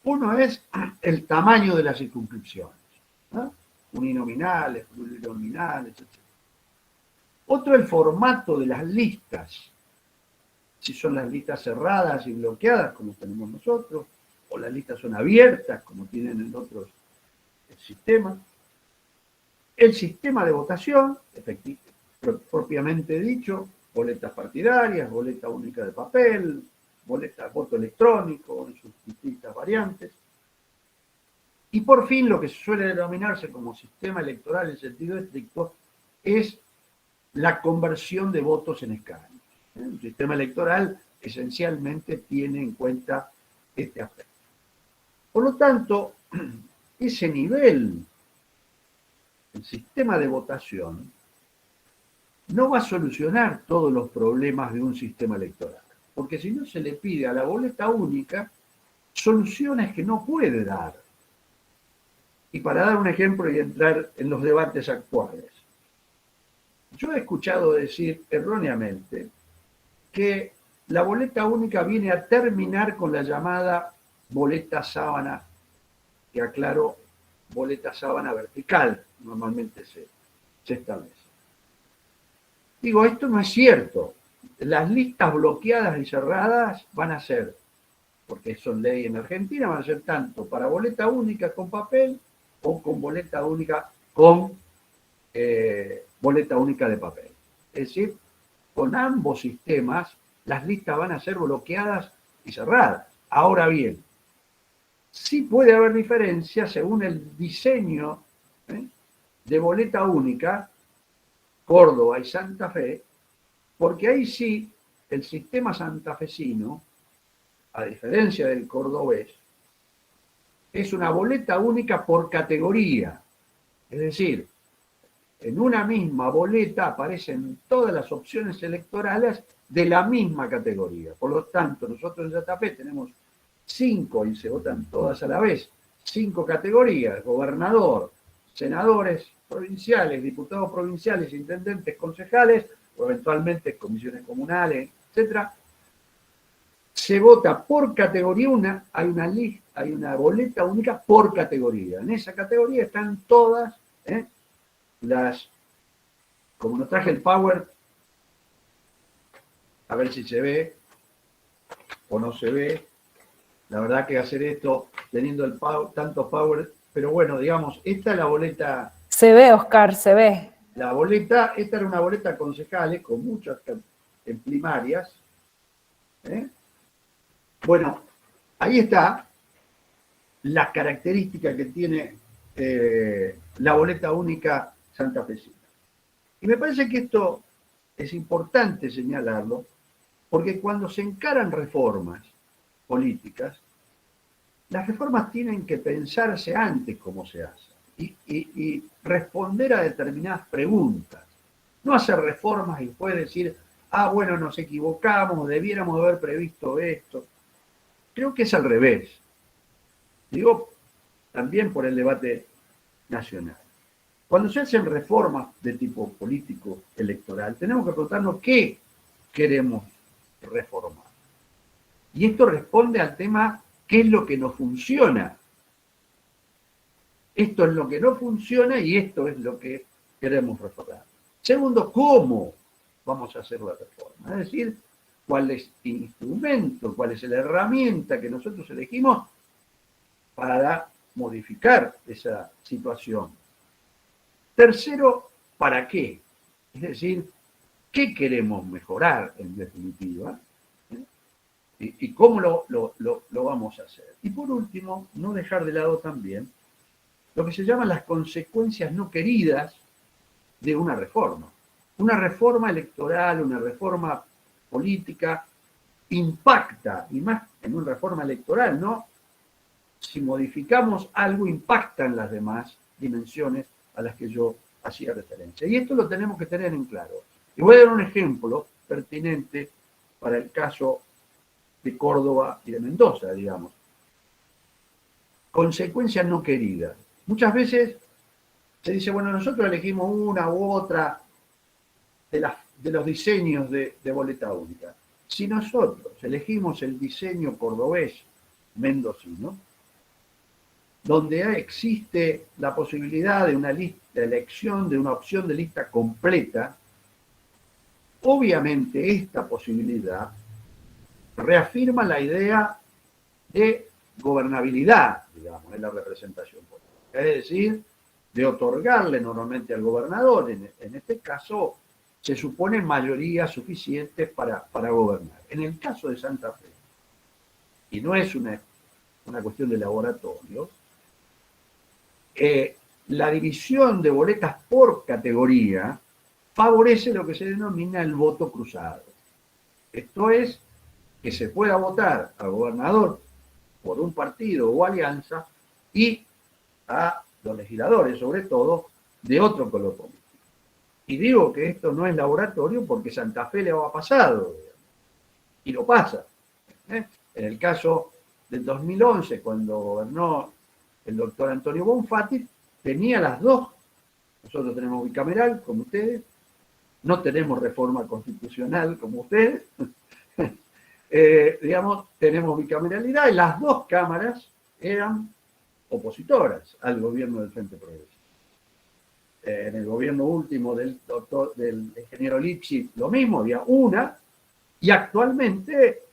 Uno es el tamaño de las circunscripciones, ¿no? Uninominales, plurinominales, etc. Otro, el formato de las listas. Si son las listas cerradas y bloqueadas, como tenemos nosotros, o las listas son abiertas, como tienen en otros sistemas. El sistema de votación, propiamente dicho, boletas partidarias, boleta única de papel, boleta voto electrónico en sus distintas variantes. Y por fin, lo que suele denominarse como sistema electoral en sentido estricto es la conversión de votos en escaños. El sistema electoral esencialmente tiene en cuenta este aspecto. Por lo tanto, ese nivel, el sistema de votación, no va a solucionar todos los problemas de un sistema electoral, porque si no se le pide a la boleta única soluciones que no puede dar. Y para dar un ejemplo y entrar en los debates actuales, yo he escuchado decir erróneamente que la boleta única viene a terminar con la llamada boleta sábana, que aclaro, boleta sábana vertical, normalmente se establece. Digo, esto no es cierto. Las listas bloqueadas y cerradas van a ser, porque son ley en Argentina, van a ser tanto para boleta única con papel o con boleta única con boleta única de papel. Es decir, con ambos sistemas las listas van a ser bloqueadas y cerradas. Ahora bien, sí puede haber diferencias según el diseño de boleta única, Córdoba y Santa Fe, porque ahí sí el sistema santafesino, a diferencia del cordobés, es una boleta única por categoría. Es decir, en una misma boleta aparecen todas las opciones electorales de la misma categoría. Por lo tanto, nosotros en Santa Fe tenemos 5, y se votan todas a la vez, 5 categorías: gobernador, senadores provinciales, diputados provinciales, intendentes, concejales, o eventualmente comisiones comunales, etc. Se vota por categoría, hay una boleta única por categoría. En esa categoría están todas las, como nos traje el Power, a ver si se ve o no se ve. La verdad que hacer esto teniendo el tanto Power, pero bueno, digamos, esta es la boleta. Se ve, Oscar, se ve. La boleta, esta era una boleta concejales con muchas en primarias. Bueno, ahí está la característica que tiene la boleta única santafesina. Y me parece que esto es importante señalarlo, porque cuando se encaran reformas políticas, las reformas tienen que pensarse antes cómo se hacen y responder a determinadas preguntas. No hacer reformas y después decir, bueno, nos equivocamos, debiéramos haber previsto esto. Creo que es al revés. Digo, también por el debate nacional. Cuando se hacen reformas de tipo político electoral, tenemos que preguntarnos qué queremos reformar. Y esto responde al tema, ¿qué es lo que no funciona? Esto es lo que no funciona y esto es lo que queremos reformar. Segundo, ¿cómo vamos a hacer la reforma? Es decir, ¿cuál es el instrumento, cuál es la herramienta que nosotros elegimos para modificar esa situación? Tercero, ¿para qué? Es decir, ¿qué queremos mejorar en definitiva? ¿Y cómo lo vamos a hacer? Y por último, no dejar de lado también lo que se llaman las consecuencias no queridas de una reforma. Una reforma electoral, una reforma política, impacta, y más en una reforma electoral, ¿no? Si modificamos algo, impacta en las demás dimensiones a las que yo hacía referencia. Y esto lo tenemos que tener en claro. Y voy a dar un ejemplo pertinente para el caso de Córdoba y de Mendoza, digamos. Consecuencias no queridas. Muchas veces se dice, bueno, nosotros elegimos una u otra de los diseños de boleta única. Si nosotros elegimos el diseño cordobés mendocino, donde existe la posibilidad de una lista, de elección de una opción de lista completa, obviamente esta posibilidad reafirma la idea de gobernabilidad, digamos, en la representación política. Es decir, de otorgarle normalmente al gobernador, en este caso, se suponen mayorías suficientes para gobernar. En el caso de Santa Fe, y no es una cuestión de laboratorio, la división de boletas por categoría favorece lo que se denomina el voto cruzado. Esto es que se pueda votar a gobernador por un partido o alianza y a los legisladores, sobre todo, de otro color político. Y digo que esto no es laboratorio porque Santa Fe le ha pasado, digamos, y lo pasa. En el caso del 2011, cuando gobernó el doctor Antonio Bonfatti, tenía las dos. Nosotros tenemos bicameral, como ustedes, no tenemos reforma constitucional, como ustedes. Digamos, tenemos bicameralidad y las dos cámaras eran opositoras al gobierno del Frente Progresista. En el gobierno último del ingeniero Lipsi, lo mismo, había una, y actualmente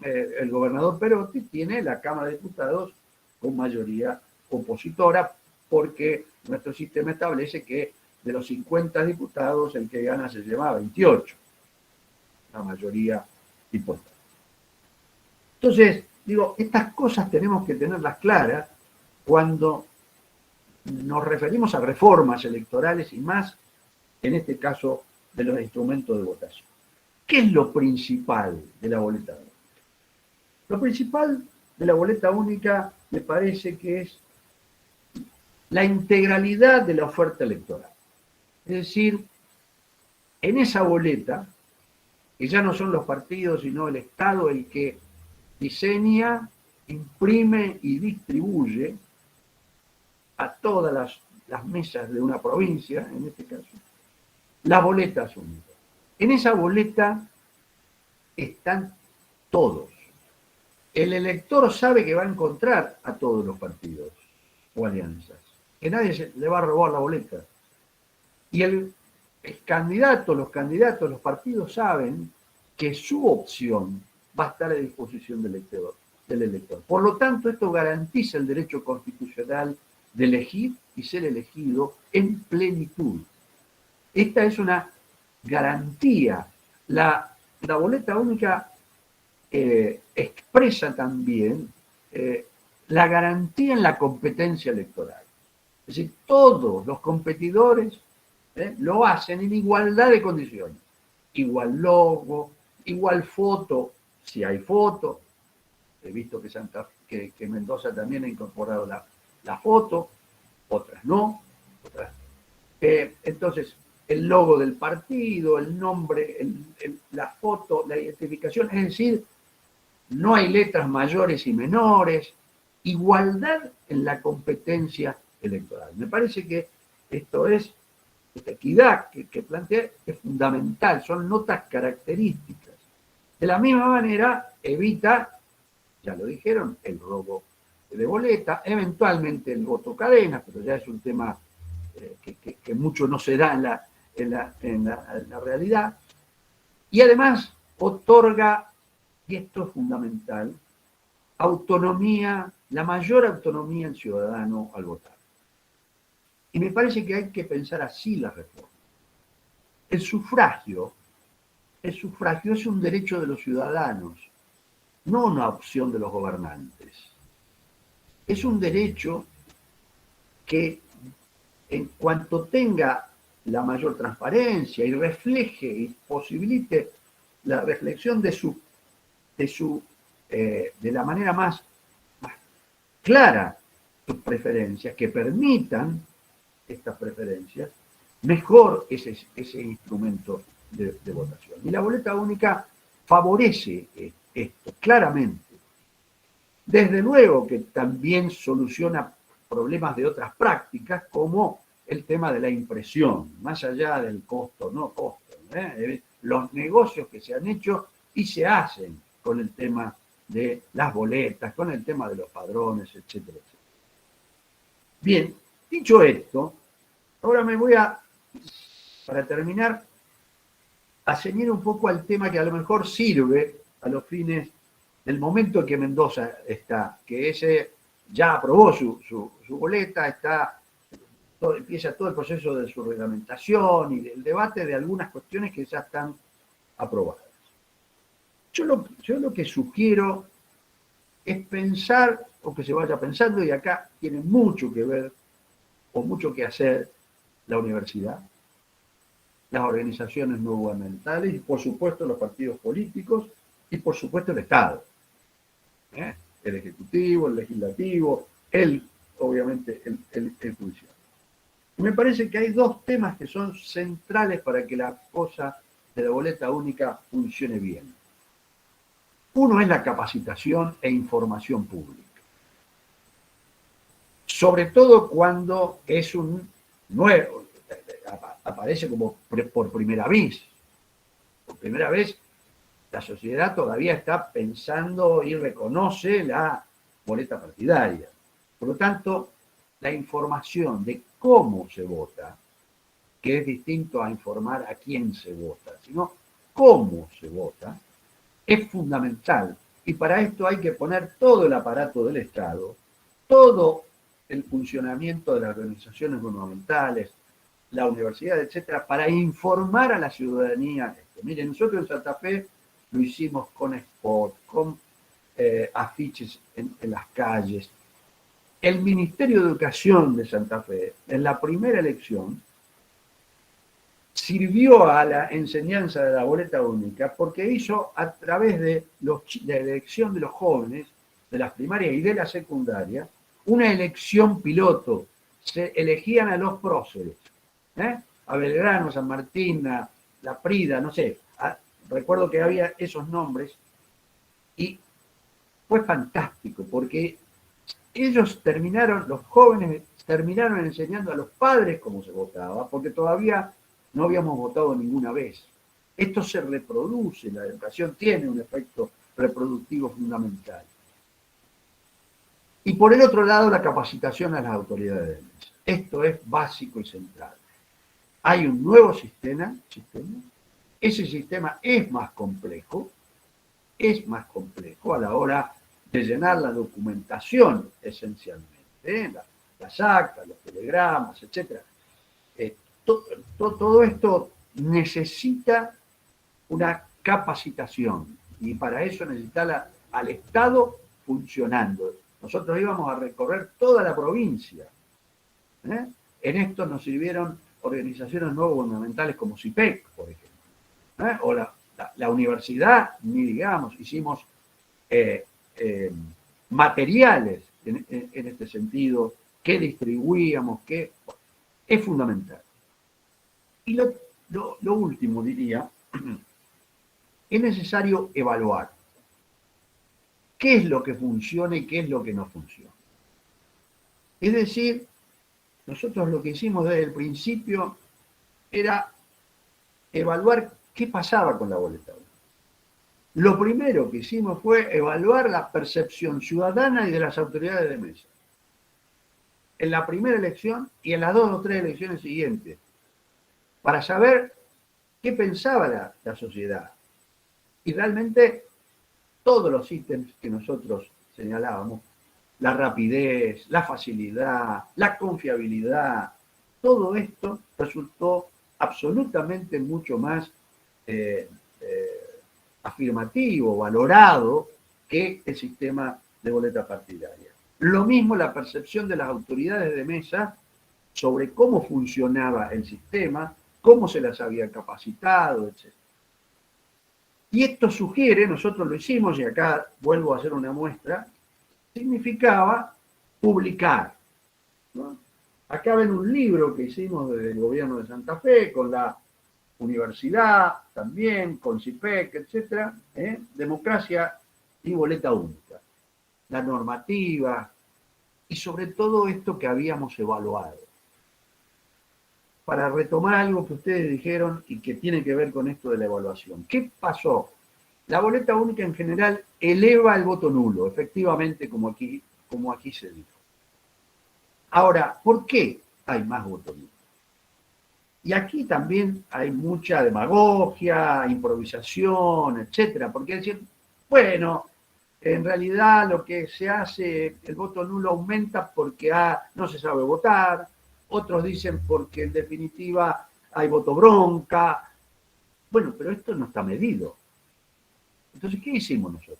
el gobernador Perotti tiene la Cámara de Diputados con mayoría opositora, porque nuestro sistema establece que de los 50 diputados el que gana se lleva 28, la mayoría importante. Entonces, digo, estas cosas tenemos que tenerlas claras cuando nos referimos a reformas electorales y más, en este caso, de los instrumentos de votación. ¿Qué es lo principal de la boleta única? Lo principal de la boleta única me parece que es la integralidad de la oferta electoral. Es decir, en esa boleta, que ya no son los partidos, sino el Estado el que diseña, imprime y distribuye a todas las mesas de una provincia, en este caso, las boletas únicas. En esa boleta están todos. El elector sabe que va a encontrar a todos los partidos o alianzas, que nadie le va a robar la boleta. Y el candidato, los partidos saben que su opción va a estar a disposición del elector. Por lo tanto, esto garantiza el derecho constitucional de elegir y ser elegido en plenitud. Esta es una garantía. La boleta única expresa también la garantía en la competencia electoral. Es decir, todos los competidores lo hacen en igualdad de condiciones. Igual logo, igual foto, si hay foto. He visto que Mendoza también ha incorporado la foto, otras no. Entonces, el logo del partido, el nombre, la foto, la identificación, es decir, no hay letras mayores y menores, igualdad en la competencia electoral. Me parece que esta equidad que plantea es fundamental, son notas características. De la misma manera, evita, ya lo dijeron, el robo de boleta, eventualmente el voto cadena, pero ya es un tema que mucho no se da en la realidad, y además otorga, y esto es fundamental, autonomía, la mayor autonomía al ciudadano al votar. Y me parece que hay que pensar así la reforma. El sufragio es un derecho de los ciudadanos, no una opción de los gobernantes. Es un derecho que, en cuanto tenga la mayor transparencia y refleje y posibilite la reflexión de la manera más clara sus preferencias, que permitan estas preferencias, mejor ese instrumento de votación. Y la boleta única favorece esto, claramente. Desde luego que también soluciona problemas de otras prácticas, como el tema de la impresión, más allá del costo, no costo, los negocios que se han hecho y se hacen con el tema de las boletas, con el tema de los padrones, etcétera, etcétera. Bien, dicho esto, ahora me voy a, para terminar, a ceñir un poco al tema que a lo mejor sirve a los fines del momento en que Mendoza está, que ese ya aprobó su boleta, empieza todo el proceso de su reglamentación y del debate de algunas cuestiones que ya están aprobadas. Yo lo que sugiero es pensar, o que se vaya pensando, y acá tiene mucho que ver o mucho que hacer la universidad, las organizaciones no gubernamentales y por supuesto los partidos políticos y por supuesto el Estado. El Ejecutivo, el Legislativo, obviamente el Judicial. Me parece que hay dos temas que son centrales para que la cosa de la boleta única funcione bien. Uno es la capacitación e información pública. Sobre todo cuando es un nuevo, aparece como por primera vez. Por primera vez la sociedad todavía está pensando y reconoce la boleta partidaria. Por lo tanto, la información de cómo se vota, que es distinto a informar a quién se vota, sino cómo se vota, es fundamental. Y para esto hay que poner todo el aparato del Estado, todo el funcionamiento de las organizaciones gubernamentales, la universidad, etcétera, para informar a la ciudadanía. Miren, nosotros en Santa Fe lo hicimos con spot, con afiches en las calles. El Ministerio de Educación de Santa Fe, en la primera elección, sirvió a la enseñanza de la boleta única porque hizo, a través de la elección de los jóvenes, de las primarias y de la secundaria, una elección piloto. Se elegían a los próceres, a Belgrano, San Martín, a La Prida, no sé, recuerdo que había esos nombres, y fue fantástico porque ellos los jóvenes terminaron enseñando a los padres cómo se votaba, porque todavía no habíamos votado ninguna vez. Esto se reproduce, la educación tiene un efecto reproductivo fundamental. Y por el otro lado, la capacitación a las autoridades de mesa. Esto es básico y central. Hay un nuevo sistema, ese sistema es más complejo a la hora de llenar la documentación esencialmente, las actas, los telegramas, etc. Todo esto necesita una capacitación y para eso necesita al Estado funcionando. Nosotros íbamos a recorrer toda la provincia. En esto nos sirvieron organizaciones no gubernamentales como CIPEC, por ejemplo, o la universidad, ni digamos, hicimos materiales en este sentido, que distribuíamos, que es fundamental. Y lo último, diría, es necesario evaluar qué es lo que funciona y qué es lo que no funciona. Es decir, nosotros lo que hicimos desde el principio era evaluar qué pasaba con la boleta única. Lo primero que hicimos fue evaluar la percepción ciudadana y de las autoridades de mesa. En la primera elección y en las 2 o 3 elecciones siguientes, para saber qué pensaba la sociedad. Y realmente todos los ítems que nosotros señalábamos, la rapidez, la facilidad, la confiabilidad, todo esto resultó absolutamente mucho más afirmativo, valorado, que el sistema de boleta partidaria. Lo mismo la percepción de las autoridades de mesa sobre cómo funcionaba el sistema, cómo se las había capacitado, etc. Y esto sugiere, nosotros lo hicimos, y acá vuelvo a hacer una muestra, significaba publicar, ¿no? Acá ven un libro que hicimos desde el gobierno de Santa Fe, con la universidad también, con CIPEC, etc. Democracia y boleta única. La normativa, y sobre todo esto que habíamos evaluado. Para retomar algo que ustedes dijeron y que tiene que ver con esto de la evaluación. ¿Qué pasó? La boleta única en general eleva el voto nulo, efectivamente, como aquí se dijo. Ahora, ¿por qué hay más voto nulo? Y aquí también hay mucha demagogia, improvisación, etcétera, porque decir, bueno, en realidad lo que se hace, el voto nulo aumenta porque no se sabe votar, otros dicen porque en definitiva hay voto bronca. Bueno, pero esto no está medido. Entonces, ¿qué hicimos nosotros?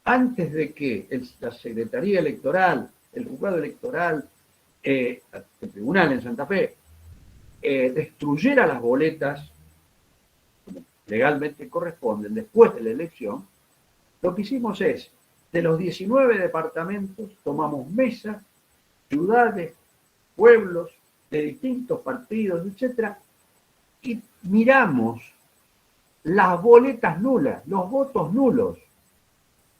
Antes de que la Secretaría Electoral, el juzgado electoral, el tribunal en Santa Fe, destruyera las boletas, como legalmente corresponden, después de la elección, lo que hicimos es, de los 19 departamentos, tomamos mesas, ciudades, pueblos de distintos partidos, etcétera, y miramos las boletas nulas, los votos nulos,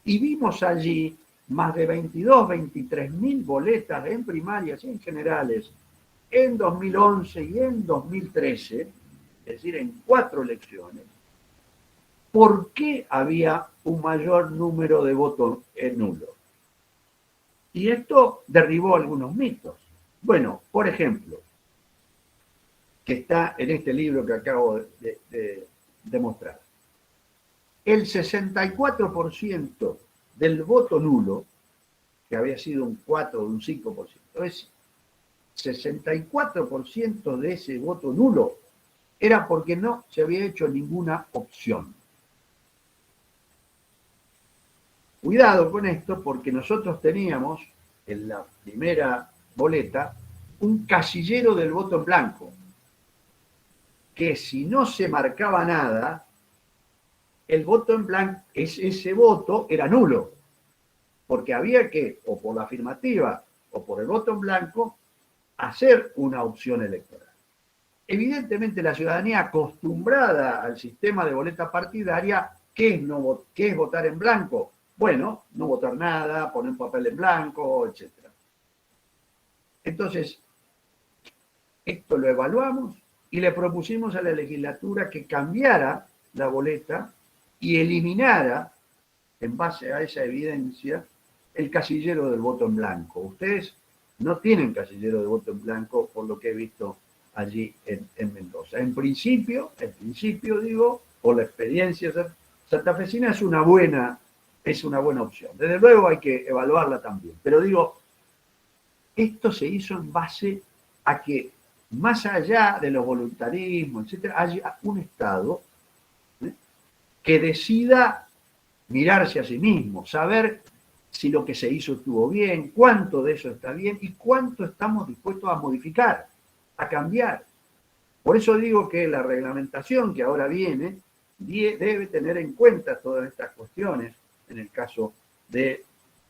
y vimos allí más de 22, 23.000 boletas en primarias y en generales en 2011 y en 2013, es decir, en 4 elecciones. ¿Por qué había un mayor número de votos nulos? Y esto derribó algunos mitos. Bueno, por ejemplo, que está en este libro que acabo de mostrar. El 64% del voto nulo, que había sido un 4 o un 5%, es 64% de ese voto nulo era porque no se había hecho ninguna opción. Cuidado con esto, porque nosotros teníamos en la primera boleta un casillero del voto en blanco, que si no se marcaba nada, el voto en blanco, ese voto era nulo, porque había que, o por la afirmativa o por el voto en blanco, hacer una opción electoral. Evidentemente la ciudadanía acostumbrada al sistema de boleta partidaria, ¿qué es votar en blanco? Bueno, no votar nada, poner un papel en blanco, etc. Entonces, esto lo evaluamos y le propusimos a la legislatura que cambiara la boleta y eliminara, en base a esa evidencia, el casillero del voto en blanco. Ustedes no tienen casillero de voto en blanco, por lo que he visto allí en Mendoza. En principio digo, por la experiencia santafesina, es una buena opción. Desde luego hay que evaluarla también. Pero digo, esto se hizo en base a que, más allá de los voluntarismos, etcétera, haya un Estado que decida mirarse a sí mismo, saber si lo que se hizo estuvo bien, cuánto de eso está bien y cuánto estamos dispuestos a modificar, a cambiar. Por eso digo que la reglamentación que ahora viene debe tener en cuenta todas estas cuestiones en el caso de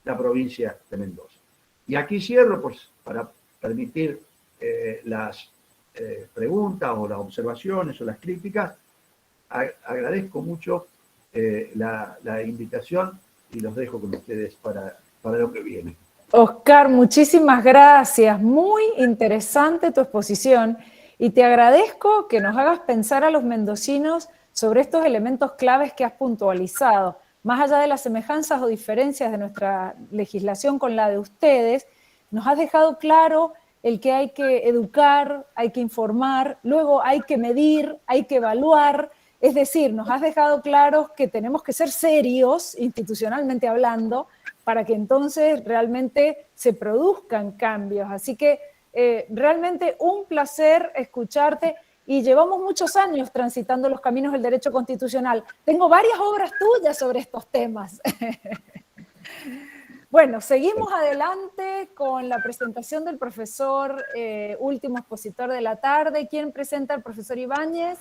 la provincia de Mendoza. Y aquí cierro, pues, para permitir las preguntas o las observaciones o las críticas. Agradezco mucho la invitación y los dejo con ustedes para lo que viene. Oscar, muchísimas gracias. Muy interesante tu exposición y te agradezco que nos hagas pensar a los mendocinos sobre estos elementos claves que has puntualizado. Más allá de las semejanzas o diferencias de nuestra legislación con la de ustedes, nos has dejado claro el que hay que educar, hay que informar, luego hay que medir, hay que evaluar. Es decir, nos has dejado claros que tenemos que ser serios, institucionalmente hablando, para que entonces realmente se produzcan cambios. Así que realmente un placer escucharte y llevamos muchos años transitando los caminos del derecho constitucional. Tengo varias obras tuyas sobre estos temas. Bueno, seguimos adelante con la presentación del profesor, último expositor de la tarde. ¿Quién presenta? El profesor Ibáñez.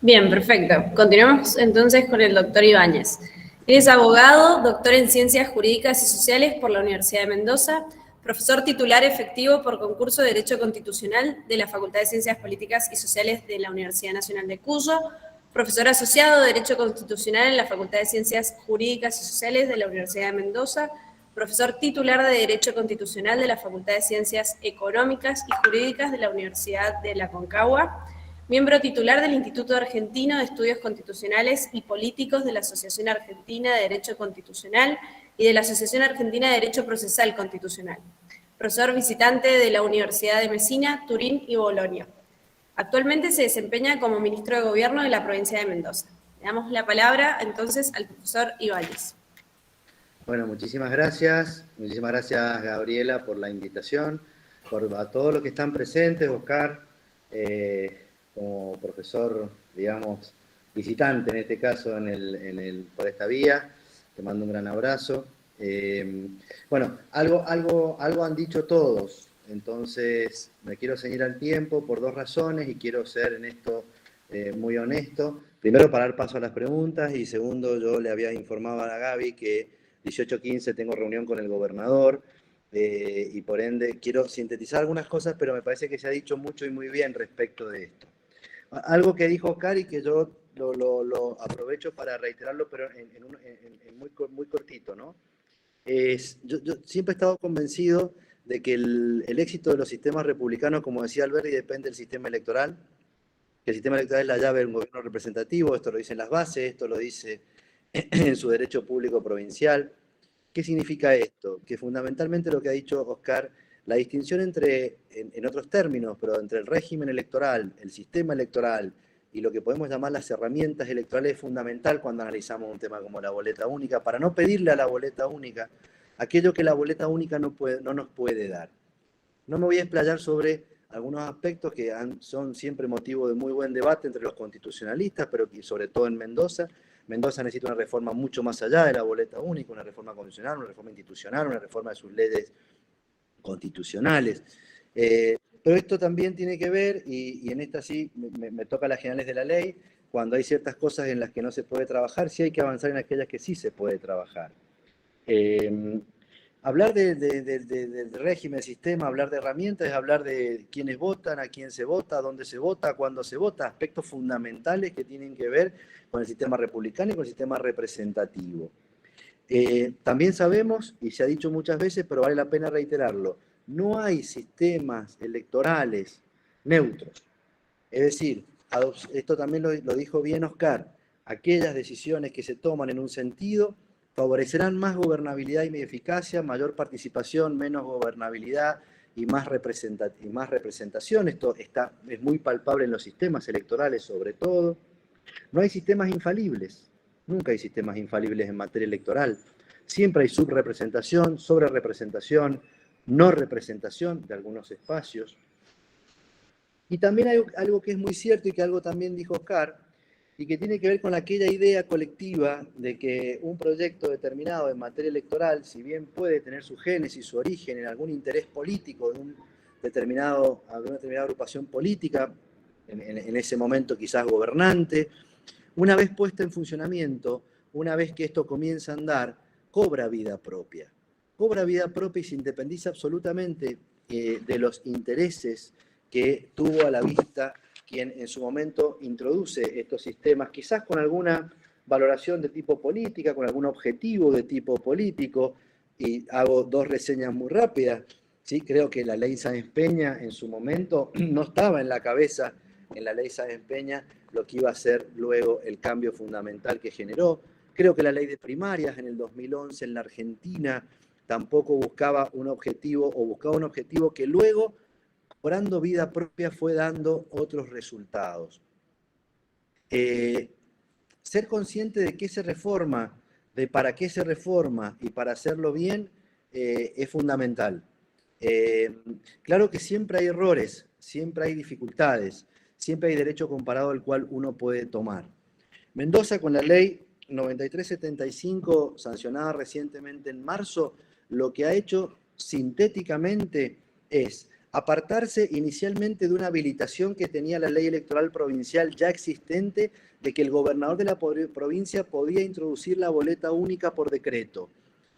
Bien, perfecto. Continuamos entonces con el doctor Ibáñez. Él es abogado, doctor en Ciencias Jurídicas y Sociales por la Universidad de Mendoza, profesor titular efectivo por concurso de Derecho Constitucional de la Facultad de Ciencias Políticas y Sociales de la Universidad Nacional de Cuyo, profesor asociado de Derecho Constitucional en la Facultad de Ciencias Jurídicas y Sociales de la Universidad de Mendoza, profesor titular de Derecho Constitucional de la Facultad de Ciencias Económicas y Jurídicas de la Universidad de la Aconcagua, miembro titular del Instituto Argentino de Estudios Constitucionales y Políticos de la Asociación Argentina de Derecho Constitucional y de la Asociación Argentina de Derecho Procesal Constitucional, profesor visitante de la Universidad de Messina, Turín y Bolonia. Actualmente se desempeña como ministro de Gobierno de la provincia de Mendoza. Le damos la palabra entonces al profesor Ibáñez. Bueno, muchísimas gracias Gabriela por la invitación, a todos los que están presentes, Oscar, como profesor, digamos, visitante en este caso por esta vía, te mando un gran abrazo. Bueno, algo han dicho todos, entonces me quiero ceñir al tiempo por dos razones y quiero ser en esto muy honesto. Primero, para dar paso a las preguntas, y segundo, yo le había informado a Gaby que 18:15 tengo reunión con el gobernador y por ende quiero sintetizar algunas cosas, pero me parece que se ha dicho mucho y muy bien respecto de esto. Algo que dijo Oscar y que yo lo aprovecho para reiterarlo, pero en muy cortito, ¿no? Yo siempre he estado convencido de que el éxito de los sistemas republicanos, como decía Alberti, depende del sistema electoral, que el sistema electoral es la llave de un gobierno representativo, esto lo dicen las bases, esto lo dice en su derecho público provincial. ¿Qué significa esto? Que fundamentalmente lo que ha dicho Oscar, la distinción en otros términos, pero entre el régimen electoral, el sistema electoral y lo que podemos llamar las herramientas electorales es fundamental cuando analizamos un tema como la boleta única, para no pedirle a la boleta única aquello que la boleta única no nos puede dar. No me voy a explayar sobre algunos aspectos que son siempre motivo de muy buen debate entre los constitucionalistas, pero sobre todo en Mendoza. Mendoza necesita una reforma mucho más allá de la boleta única, una reforma constitucional, una reforma institucional, una reforma de sus leyes constitucionales. Pero esto también tiene que ver, y en esta sí me toca las generales de la ley, cuando hay ciertas cosas en las que no se puede trabajar, sí hay que avanzar en aquellas que sí se puede trabajar. Hablar del régimen, del sistema, hablar de herramientas, es hablar de quiénes votan, a quién se vota, dónde se vota, cuándo se vota, aspectos fundamentales que tienen que ver con el sistema republicano y con el sistema representativo. También sabemos, y se ha dicho muchas veces, pero vale la pena reiterarlo, no hay sistemas electorales neutros. Es decir, esto también lo dijo bien Oscar, aquellas decisiones que se toman en un sentido favorecerán más gobernabilidad y eficacia, mayor participación, menos gobernabilidad y más representación. Esto es muy palpable en los sistemas electorales sobre todo. No hay sistemas infalibles, nunca hay sistemas infalibles en materia electoral. Siempre hay subrepresentación, sobrerepresentación, no representación de algunos espacios. Y también hay algo que es muy cierto y que algo también dijo Oscar, y que tiene que ver con aquella idea colectiva de que un proyecto determinado en materia electoral, si bien puede tener su génesis, su origen en algún interés político de alguna determinada agrupación política, en ese momento quizás gobernante, una vez puesta en funcionamiento, una vez que esto comienza a andar, cobra vida propia. Cobra vida propia y se independiza absolutamente de los intereses que tuvo a la vista quien en su momento introduce estos sistemas, quizás con alguna valoración de tipo política, con algún objetivo de tipo político, y hago dos reseñas muy rápidas. ¿Sí? Creo que la ley Sáenz Peña en su momento no estaba en la cabeza, en la ley Sáenz Peña, lo que iba a ser luego el cambio fundamental que generó. Creo que la ley de primarias en el 2011 en la Argentina tampoco buscaba un objetivo, o buscaba un objetivo que luego, cobrando vida propia, fue dando otros resultados. Ser consciente de qué se reforma, de para qué se reforma y para hacerlo bien es fundamental. Claro que siempre hay errores, siempre hay dificultades, siempre hay derecho comparado al cual uno puede tomar. Mendoza, con la ley 9375, sancionada recientemente en marzo, lo que ha hecho sintéticamente es apartarse inicialmente de una habilitación que tenía la ley electoral provincial ya existente, de que el gobernador de la provincia podía introducir la boleta única por decreto.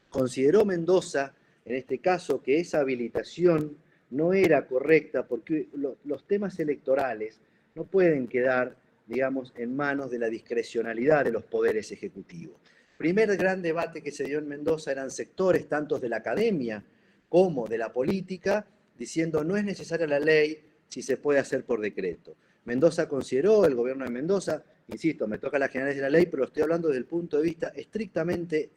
Consideró Mendoza, en este caso, que esa habilitación no era correcta porque los temas electorales no pueden quedar, digamos, en manos de la discrecionalidad de los poderes ejecutivos. Primer gran debate que se dio en Mendoza eran sectores tanto de la academia como de la política, diciendo no es necesaria la ley si se puede hacer por decreto. Mendoza consideró, el gobierno de Mendoza, insisto, me toca las generales de la ley, pero estoy hablando desde el punto de vista estrictamente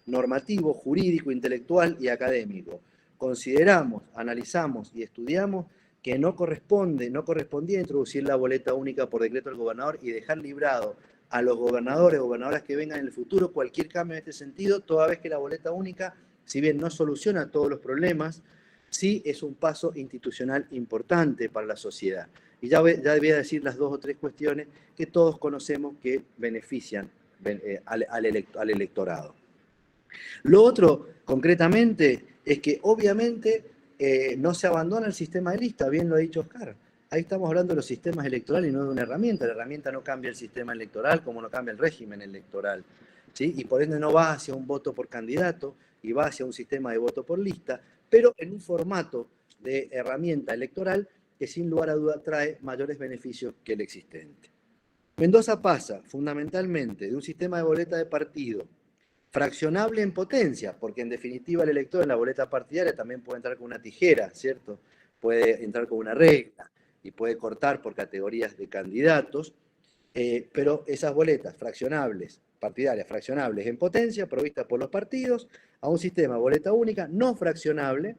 normativo, jurídico, intelectual y académico. Consideramos, analizamos y estudiamos que no correspondía introducir la boleta única por decreto del gobernador y dejar librado a los gobernadores o gobernadoras que vengan en el futuro cualquier cambio en este sentido, toda vez que la boleta única, si bien no soluciona todos los problemas, sí es un paso institucional importante para la sociedad. Y ya voy a decir las 2 o 3 cuestiones que todos conocemos que benefician al electorado. Lo otro, concretamente, es que obviamente no se abandona el sistema de lista, bien lo ha dicho Oscar. Ahí estamos hablando de los sistemas electorales y no de una herramienta. La herramienta no cambia el sistema electoral como no cambia el régimen electoral, ¿sí? Y por ende no va hacia un voto por candidato y va hacia un sistema de voto por lista, pero en un formato de herramienta electoral que sin lugar a duda trae mayores beneficios que el existente. Mendoza pasa fundamentalmente de un sistema de boleta de partido fraccionable en potencia, porque en definitiva el elector en la boleta partidaria también puede entrar con una tijera, ¿cierto? Puede entrar con una regla y puede cortar por categorías de candidatos, pero esas boletas fraccionables, partidarias fraccionables en potencia, provistas por los partidos, a un sistema de boleta única no fraccionable,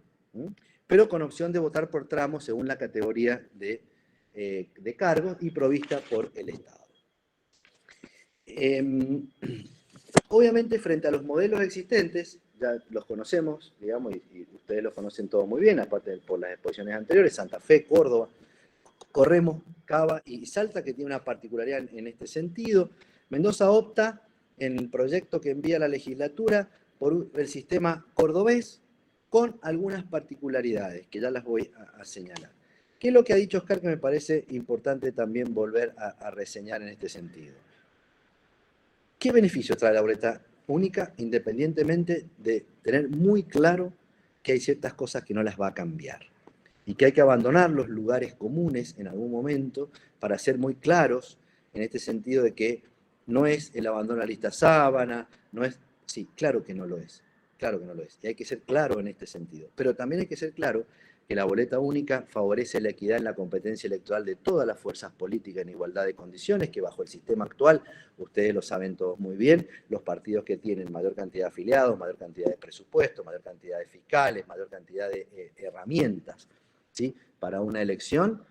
pero con opción de votar por tramos según la categoría de cargos y provista por el Estado. Obviamente, frente a los modelos existentes, ya los conocemos, digamos, y ustedes los conocen todos muy bien, aparte por las exposiciones anteriores, Santa Fe, Córdoba, Corremos, Cava y Salta, que tiene una particularidad en este sentido. Mendoza opta, en el proyecto que envía la legislatura, por el sistema cordobés, con algunas particularidades, que ya las voy a señalar. ¿Qué es lo que ha dicho Oscar que me parece importante también volver a reseñar en este sentido? ¿Qué beneficio trae la boleta única, independientemente de tener muy claro que hay ciertas cosas que no las va a cambiar? Y que hay que abandonar los lugares comunes en algún momento para ser muy claros en este sentido de que no es el abandono de la lista sábana, no es... Sí, claro que no lo es. Claro que no lo es. Y hay que ser claro en este sentido. Pero también hay que ser claro que la boleta única favorece la equidad en la competencia electoral de todas las fuerzas políticas en igualdad de condiciones, que bajo el sistema actual, ustedes lo saben todos muy bien, los partidos que tienen mayor cantidad de afiliados, mayor cantidad de presupuesto, mayor cantidad de fiscales, mayor cantidad de herramientas, ¿sí? Para una elección,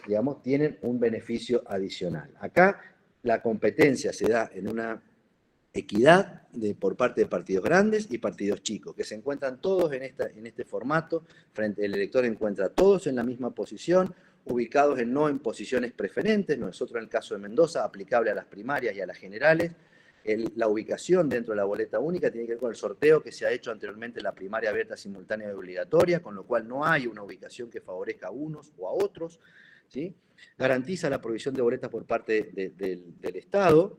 digamos, tienen un beneficio adicional. Acá la competencia se da en una equidad por parte de partidos grandes y partidos chicos, que se encuentran todos en este formato, frente al elector encuentra todos en la misma posición, ubicados no en posiciones preferentes, nosotros en el caso de Mendoza, aplicable a las primarias y a las generales. La ubicación dentro de la boleta única tiene que ver con el sorteo que se ha hecho anteriormente en la primaria abierta, simultánea y obligatoria, con lo cual no hay una ubicación que favorezca a unos o a otros, ¿sí? Garantiza la provisión de boletas por parte del Estado,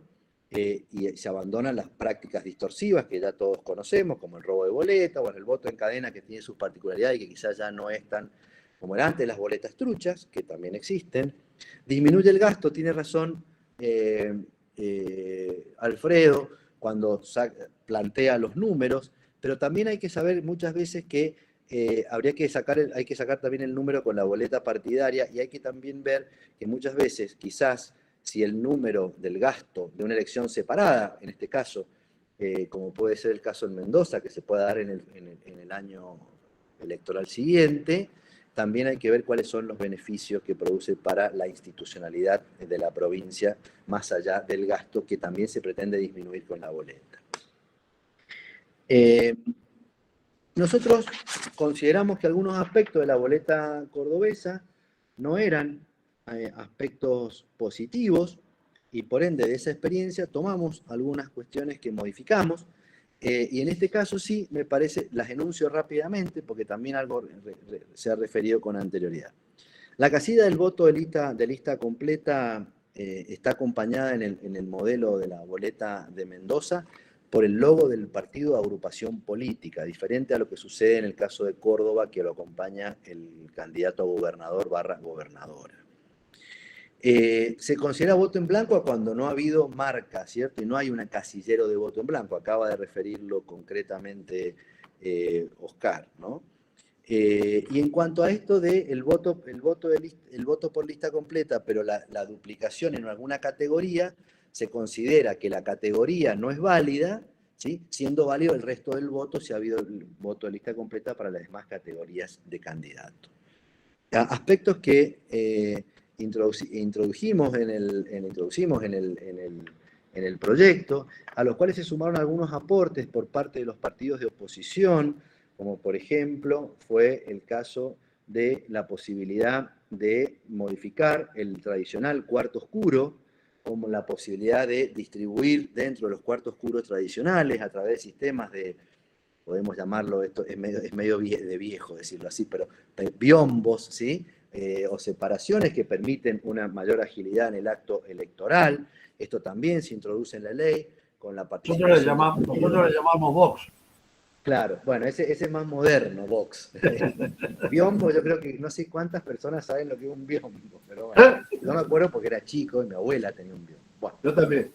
y se abandonan las prácticas distorsivas que ya todos conocemos, como el robo de boleta o el voto en cadena, que tiene sus particularidades y que quizás ya no es tan como era antes, las boletas truchas, que también existen. Disminuye el gasto, tiene razón Alfredo cuando plantea los números, pero también hay que saber muchas veces que hay que sacar también el número con la boleta partidaria, y hay que también ver que muchas veces quizás si el número del gasto de una elección separada, en este caso, como puede ser el caso en Mendoza, que se pueda dar en el año electoral siguiente, también hay que ver cuáles son los beneficios que produce para la institucionalidad de la provincia, más allá del gasto que también se pretende disminuir con la boleta. Nosotros consideramos que algunos aspectos de la boleta cordobesa no eran aspectos positivos, y por ende de esa experiencia tomamos algunas cuestiones que modificamos, y en este caso sí, me parece, las enuncio rápidamente porque también algo se ha referido con anterioridad. La casilla del voto de lista completa está acompañada en el modelo de la boleta de Mendoza por el logo del partido de agrupación política, diferente a lo que sucede en el caso de Córdoba, que lo acompaña el candidato a gobernador / gobernadora. Se considera voto en blanco cuando no ha habido marca, ¿cierto? Y no hay un casillero de voto en blanco. Acaba de referirlo concretamente Oscar, ¿no? Y en cuanto a esto del voto por lista completa, pero la duplicación en alguna categoría, se considera que la categoría no es válida, ¿sí? Siendo válido el resto del voto si ha habido el voto de lista completa para las demás categorías de candidatos. Aspectos que introducimos en el proyecto, a los cuales se sumaron algunos aportes por parte de los partidos de oposición, como por ejemplo fue el caso de la posibilidad de modificar el tradicional cuarto oscuro, como la posibilidad de distribuir dentro de los cuartos oscuros tradicionales a través de sistemas de, podemos llamarlo, esto es medio de viejo decirlo así, pero biombos, ¿sí? O separaciones que permiten una mayor agilidad en el acto electoral. Esto también se introduce en la ley con la participación. Nosotros le llamamos Vox. Claro, bueno, ese es más moderno, Vox. Biombo, yo creo que no sé cuántas personas saben lo que es un biombo, pero bueno, no me acuerdo porque era chico y mi abuela tenía un biombo. Bueno, yo también.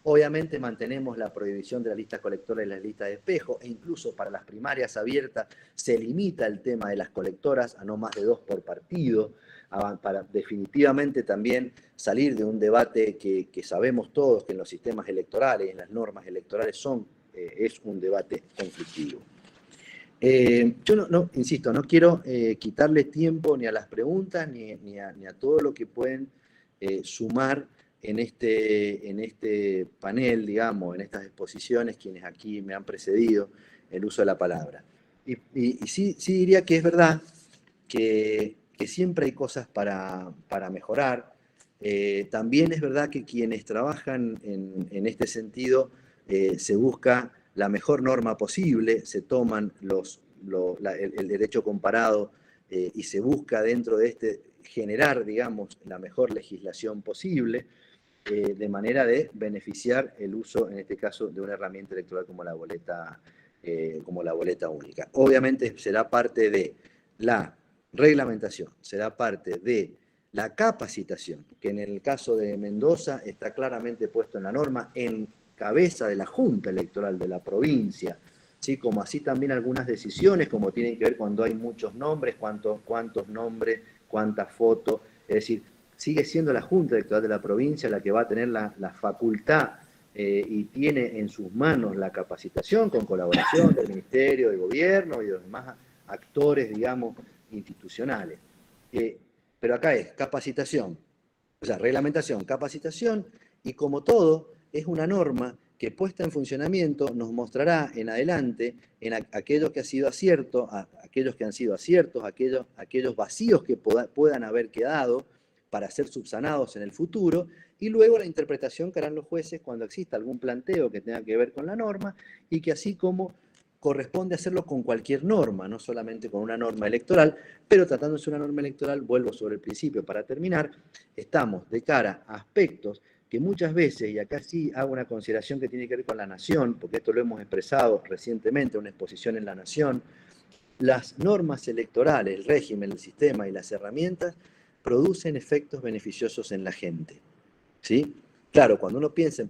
Obviamente mantenemos la prohibición de las listas colectoras y las listas de espejo, e incluso para las primarias abiertas se limita el tema de las colectoras a no más de 2 por partido, para definitivamente también salir de un debate que sabemos todos que en los sistemas electorales, en las normas electorales es un debate conflictivo. Yo insisto, no quiero quitarle tiempo ni a las preguntas ni a todo lo que pueden sumar en este panel, digamos, en estas exposiciones, quienes aquí me han precedido el uso de la palabra. Y sí diría que es verdad que siempre hay cosas para mejorar. También es verdad que quienes trabajan en este sentido se busca la mejor norma posible, se toman el derecho comparado y se busca dentro de generar, digamos, la mejor legislación posible, de manera de beneficiar el uso, en este caso, de una herramienta electoral como la boleta única. Obviamente será parte de la reglamentación, será parte de la capacitación, que en el caso de Mendoza está claramente puesto en la norma, en cabeza de la Junta Electoral de la provincia, ¿sí? Como así también algunas decisiones, como tienen que ver cuando hay muchos nombres, cuántos nombres, cuántas fotos, es decir, sigue siendo la Junta Electoral de la provincia la que va a tener la facultad y tiene en sus manos la capacitación con colaboración del Ministerio, del Gobierno y de los demás actores, digamos, institucionales. Pero acá es capacitación, o sea, reglamentación, capacitación, y como todo, es una norma que puesta en funcionamiento nos mostrará en adelante en aquellos que han sido aciertos, aquellos vacíos que puedan haber quedado para ser subsanados en el futuro, y luego la interpretación que harán los jueces cuando exista algún planteo que tenga que ver con la norma, y que así como corresponde hacerlo con cualquier norma, no solamente con una norma electoral, pero tratándose de una norma electoral, vuelvo sobre el principio para terminar, estamos de cara a aspectos que muchas veces, y acá sí hago una consideración que tiene que ver con la Nación, porque esto lo hemos expresado recientemente en una exposición en la Nación, las normas electorales, el régimen, el sistema y las herramientas producen efectos beneficiosos en la gente, ¿sí? Claro, cuando uno piensa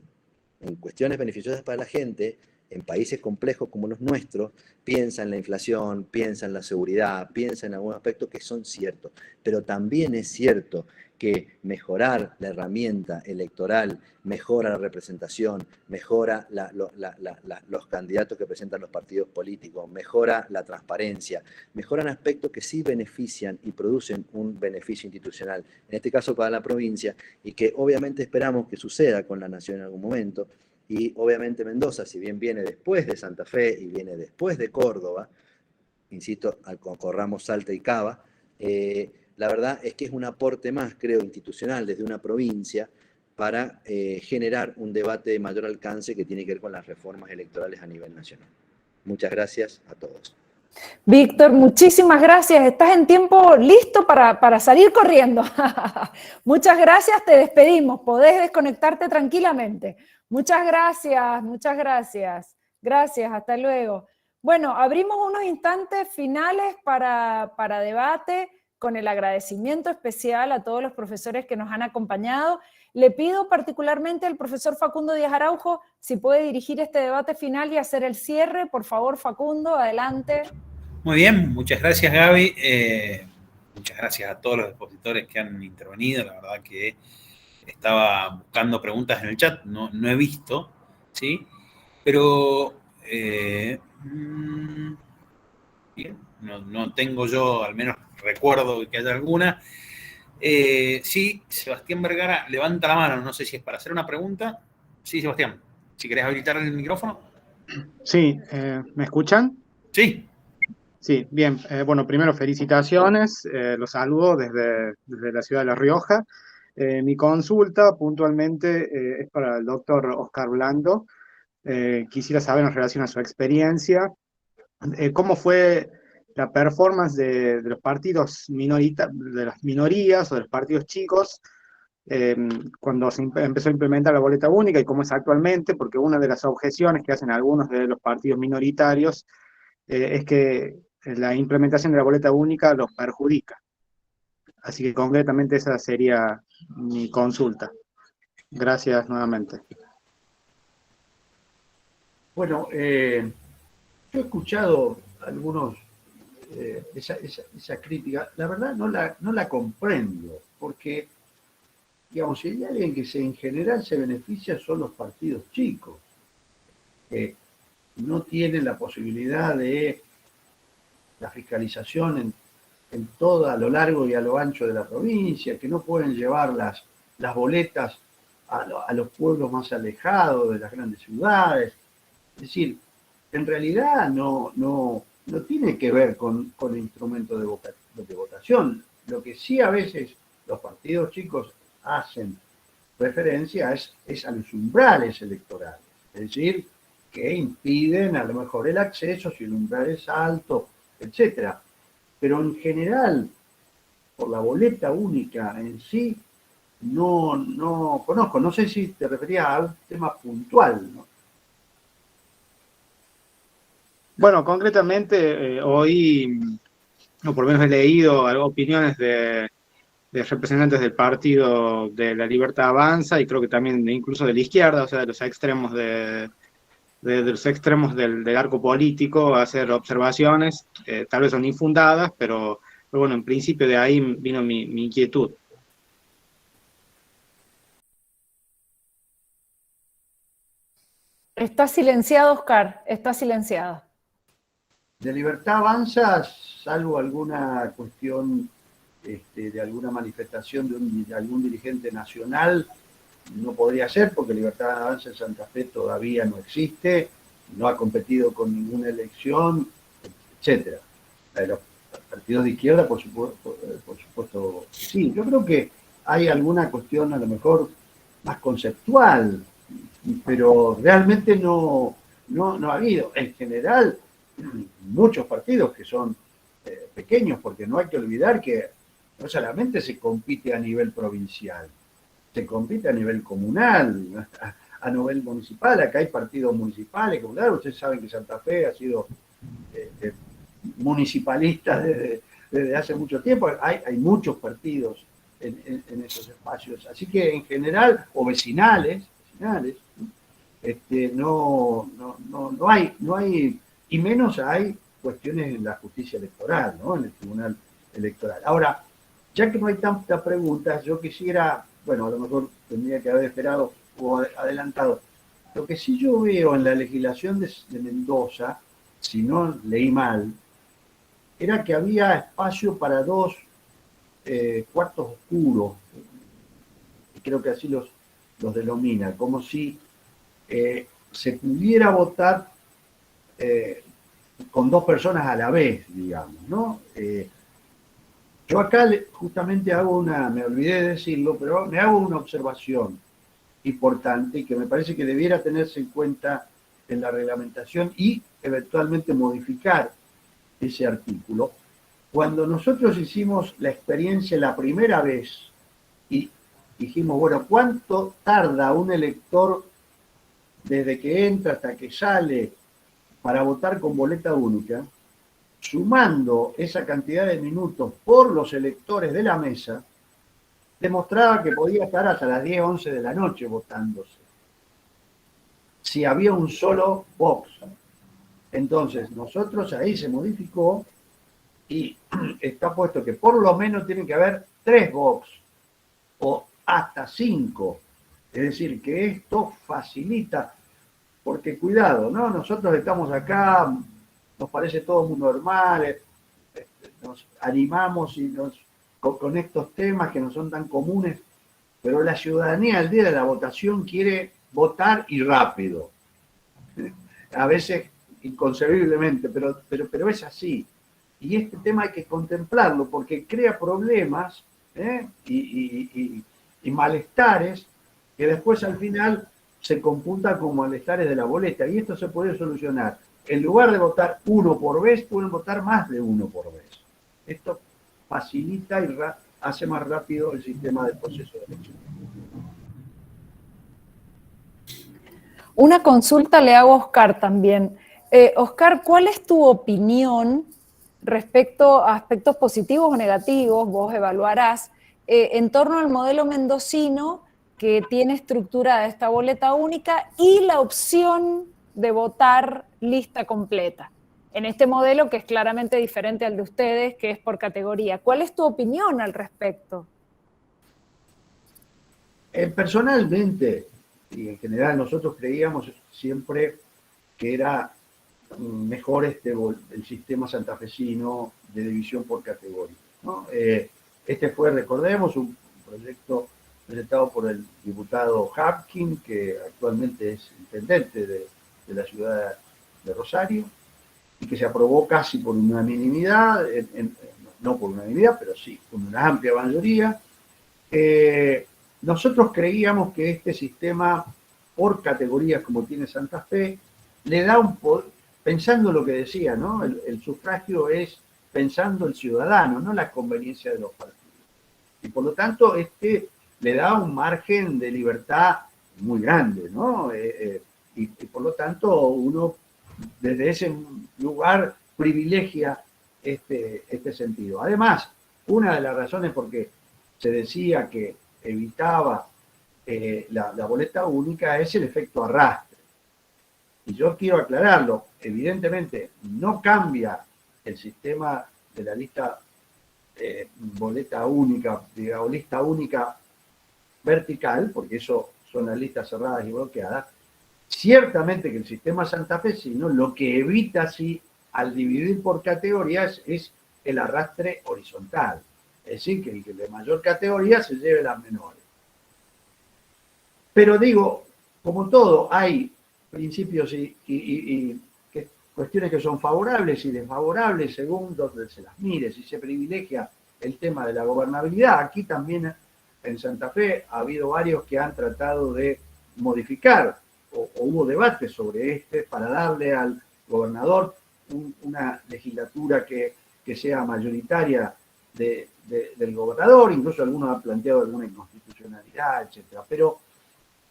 en cuestiones beneficiosas para la gente, en países complejos como los nuestros, piensa en la inflación, piensa en la seguridad, piensa en algunos aspectos que son ciertos, pero también es cierto que mejorar la herramienta electoral mejora la representación, mejora los candidatos que presentan los partidos políticos, mejora la transparencia, mejoran aspectos que sí benefician y producen un beneficio institucional, en este caso para la provincia, y que obviamente esperamos que suceda con la Nación en algún momento. Y obviamente Mendoza, si bien viene después de Santa Fe y viene después de Córdoba, insisto, corramos Salta y Cava, la verdad es que es un aporte más, creo, institucional desde una provincia para generar un debate de mayor alcance que tiene que ver con las reformas electorales a nivel nacional. Muchas gracias a todos. Víctor, muchísimas gracias. Estás en tiempo listo para salir corriendo. Muchas gracias, te despedimos. Podés desconectarte tranquilamente. Muchas gracias, muchas gracias. Gracias, hasta luego. Bueno, abrimos unos instantes finales para debate. con el agradecimiento especial a todos los profesores que nos han acompañado. Le pido particularmente al profesor Facundo Díaz Araujo si puede dirigir este debate final y hacer el cierre. Por favor, Facundo, adelante. Muy bien, muchas gracias, Gaby. Muchas gracias a todos los expositores que han intervenido. La verdad que estaba buscando preguntas en el chat, no he visto, ¿sí? Pero bien, no tengo yo, al menos recuerdo que haya alguna. Sí, Sebastián Vergara levanta la mano, no sé si es para hacer una pregunta. Sí, Sebastián, si querés habilitar el micrófono. Sí, ¿me escuchan? Sí. Sí, bien. Bueno, primero felicitaciones, los saludo desde la ciudad de La Rioja. Mi consulta puntualmente es para el doctor Oscar Blando. Quisiera saber en relación a su experiencia, cómo fue la performance de los partidos de las minorías o de los partidos chicos cuando se empezó a implementar la boleta única y cómo es actualmente, porque una de las objeciones que hacen algunos de los partidos minoritarios es que la implementación de la boleta única los perjudica. Así que concretamente esa sería mi consulta. Gracias nuevamente. Bueno, yo he escuchado algunos esa crítica. La verdad no la comprendo, porque, digamos, si hay alguien que en general se beneficia son los partidos chicos, que no tienen la posibilidad de la fiscalización en todo a lo largo y a lo ancho de la provincia, que no pueden llevar las boletas a los pueblos más alejados de las grandes ciudades. Es decir, en realidad no tiene que ver con el instrumento de votación. Lo que sí a veces los partidos chicos hacen referencia es a los umbrales electorales. Es decir, que impiden a lo mejor el acceso si el umbral es alto, etcétera. Pero en general, por la boleta única en sí, no conozco. No sé si te referías a un tema puntual, ¿no? Bueno, concretamente hoy, o por lo menos he leído opiniones de representantes del Partido de la Libertad Avanza y creo que también incluso de la izquierda, o sea, de los extremos del arco político, hacer observaciones, tal vez son infundadas, pero bueno, en principio de ahí vino mi inquietud. Está silenciado, Oscar, está silenciado. De Libertad Avanza, salvo alguna cuestión de alguna manifestación de algún dirigente nacional, no podría ser, porque Libertad Avanza en Santa Fe todavía no existe, no ha competido con ninguna elección, etcétera. Los partidos de izquierda, por supuesto, sí. Yo creo que hay alguna cuestión a lo mejor más conceptual, pero realmente no ha habido. En general, muchos partidos que son pequeños, porque no hay que olvidar que no solamente se compite a nivel provincial, se compite a nivel comunal, a nivel municipal. Acá hay partidos municipales, comunales. Ustedes saben que Santa Fe ha sido municipalista desde hace mucho tiempo. Hay muchos partidos en esos espacios. Así que en general, o vecinales, no hay, y menos hay cuestiones en la justicia electoral, ¿no? En el Tribunal Electoral. Ahora, ya que no hay tantas preguntas, yo quisiera, bueno, a lo mejor tendría que haber esperado o adelantado. Lo que sí yo veo en la legislación de Mendoza, si no leí mal, era que había espacio para 2 cuartos oscuros, creo que así los denomina, como si se pudiera votar con 2 personas a la vez, digamos, ¿no? Yo acá justamente me olvidé de decirlo, pero me hago una observación importante que me parece que debiera tenerse en cuenta en la reglamentación y eventualmente modificar ese artículo. Cuando nosotros hicimos la experiencia la primera vez y dijimos, bueno, ¿cuánto tarda un elector desde que entra hasta que sale para votar con boleta única? sumando esa cantidad de minutos por los electores de la mesa, demostraba que podía estar hasta las 10, 11 de la noche votándose. Si había un solo box. Entonces, nosotros ahí se modificó y está puesto que por lo menos tiene que haber 3 box o hasta 5. Es decir, que esto facilita, porque cuidado, ¿no? Nosotros estamos acá, nos parece todo muy normal, nos animamos y con estos temas que no son tan comunes, pero la ciudadanía al día de la votación quiere votar y rápido. A veces inconcebiblemente, pero es así. Y este tema hay que contemplarlo porque crea problemas y malestares que después al final se computa como malestares de la boleta. Y esto se puede solucionar. En lugar de votar uno por vez, pueden votar más de uno por vez. Esto facilita y hace más rápido el sistema del proceso de elección. Una consulta le hago a Oscar también. Oscar, ¿cuál es tu opinión respecto a aspectos positivos o negativos, vos evaluarás, en torno al modelo mendocino que tiene estructurada esta boleta única y la opción de votar lista completa? En este modelo que es claramente diferente al de ustedes, que es por categoría. ¿Cuál es tu opinión al respecto? Personalmente, y en general nosotros creíamos siempre que era mejor el sistema santafesino de división por categoría, ¿no? Este fue, recordemos, un proyecto presentado por el diputado Hapkin, que actualmente es intendente de la ciudad de Rosario, y que se aprobó casi por unanimidad, no por unanimidad, pero sí con una amplia mayoría. Nosotros creíamos que este sistema por categorías como tiene Santa Fe, le da un poder, pensando lo que decía, ¿no? El sufragio es pensando el ciudadano, no la conveniencia de los partidos. Y por lo tanto, le da un margen de libertad muy grande, ¿no? Y por lo tanto, uno desde ese lugar privilegia este sentido. Además, una de las razones por qué se decía que evitaba la boleta única es el efecto arrastre. Y yo quiero aclararlo, evidentemente no cambia el sistema de la lista boleta única, digamos, lista única vertical, porque eso son las listas cerradas y bloqueadas. Ciertamente que el sistema santafesino lo que evita, sí, al dividir por categorías es el arrastre horizontal. Es decir, que el que de mayor categoría se lleve las menores. Pero digo, como todo, hay principios y cuestiones que son favorables y desfavorables según donde se las mire. Si se privilegia el tema de la gobernabilidad, aquí también en Santa Fe ha habido varios que han tratado de modificar o hubo debate sobre para darle al gobernador una legislatura que sea mayoritaria del gobernador, incluso algunos han planteado alguna inconstitucionalidad, etc. Pero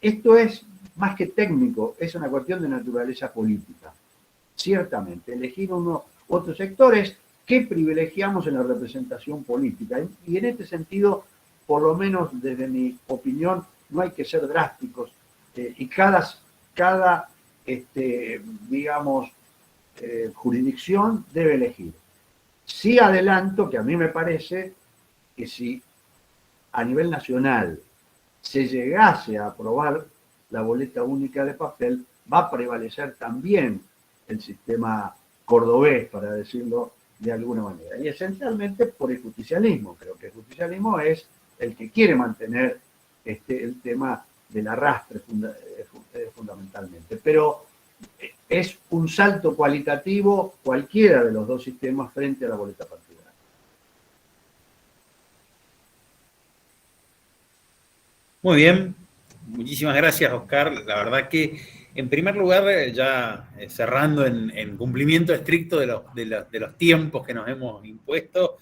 esto es más que técnico, es una cuestión de naturaleza política. Ciertamente, elegir otros sectores que privilegiamos en la representación política. Y en este sentido, por lo menos desde mi opinión, no hay que ser drásticos y cada digamos, jurisdicción debe elegir. Sí adelanto que a mí me parece que si a nivel nacional se llegase a aprobar la boleta única de papel, va a prevalecer también el sistema cordobés, para decirlo de alguna manera. Y esencialmente por el justicialismo. Creo que el justicialismo es el que quiere mantener el tema del arrastre fundamentalmente. Pero es un salto cualitativo cualquiera de los dos sistemas frente a la boleta partidaria. Muy bien, muchísimas gracias, Oscar. La verdad que, en primer lugar, ya cerrando en cumplimiento estricto de los tiempos que nos hemos impuesto,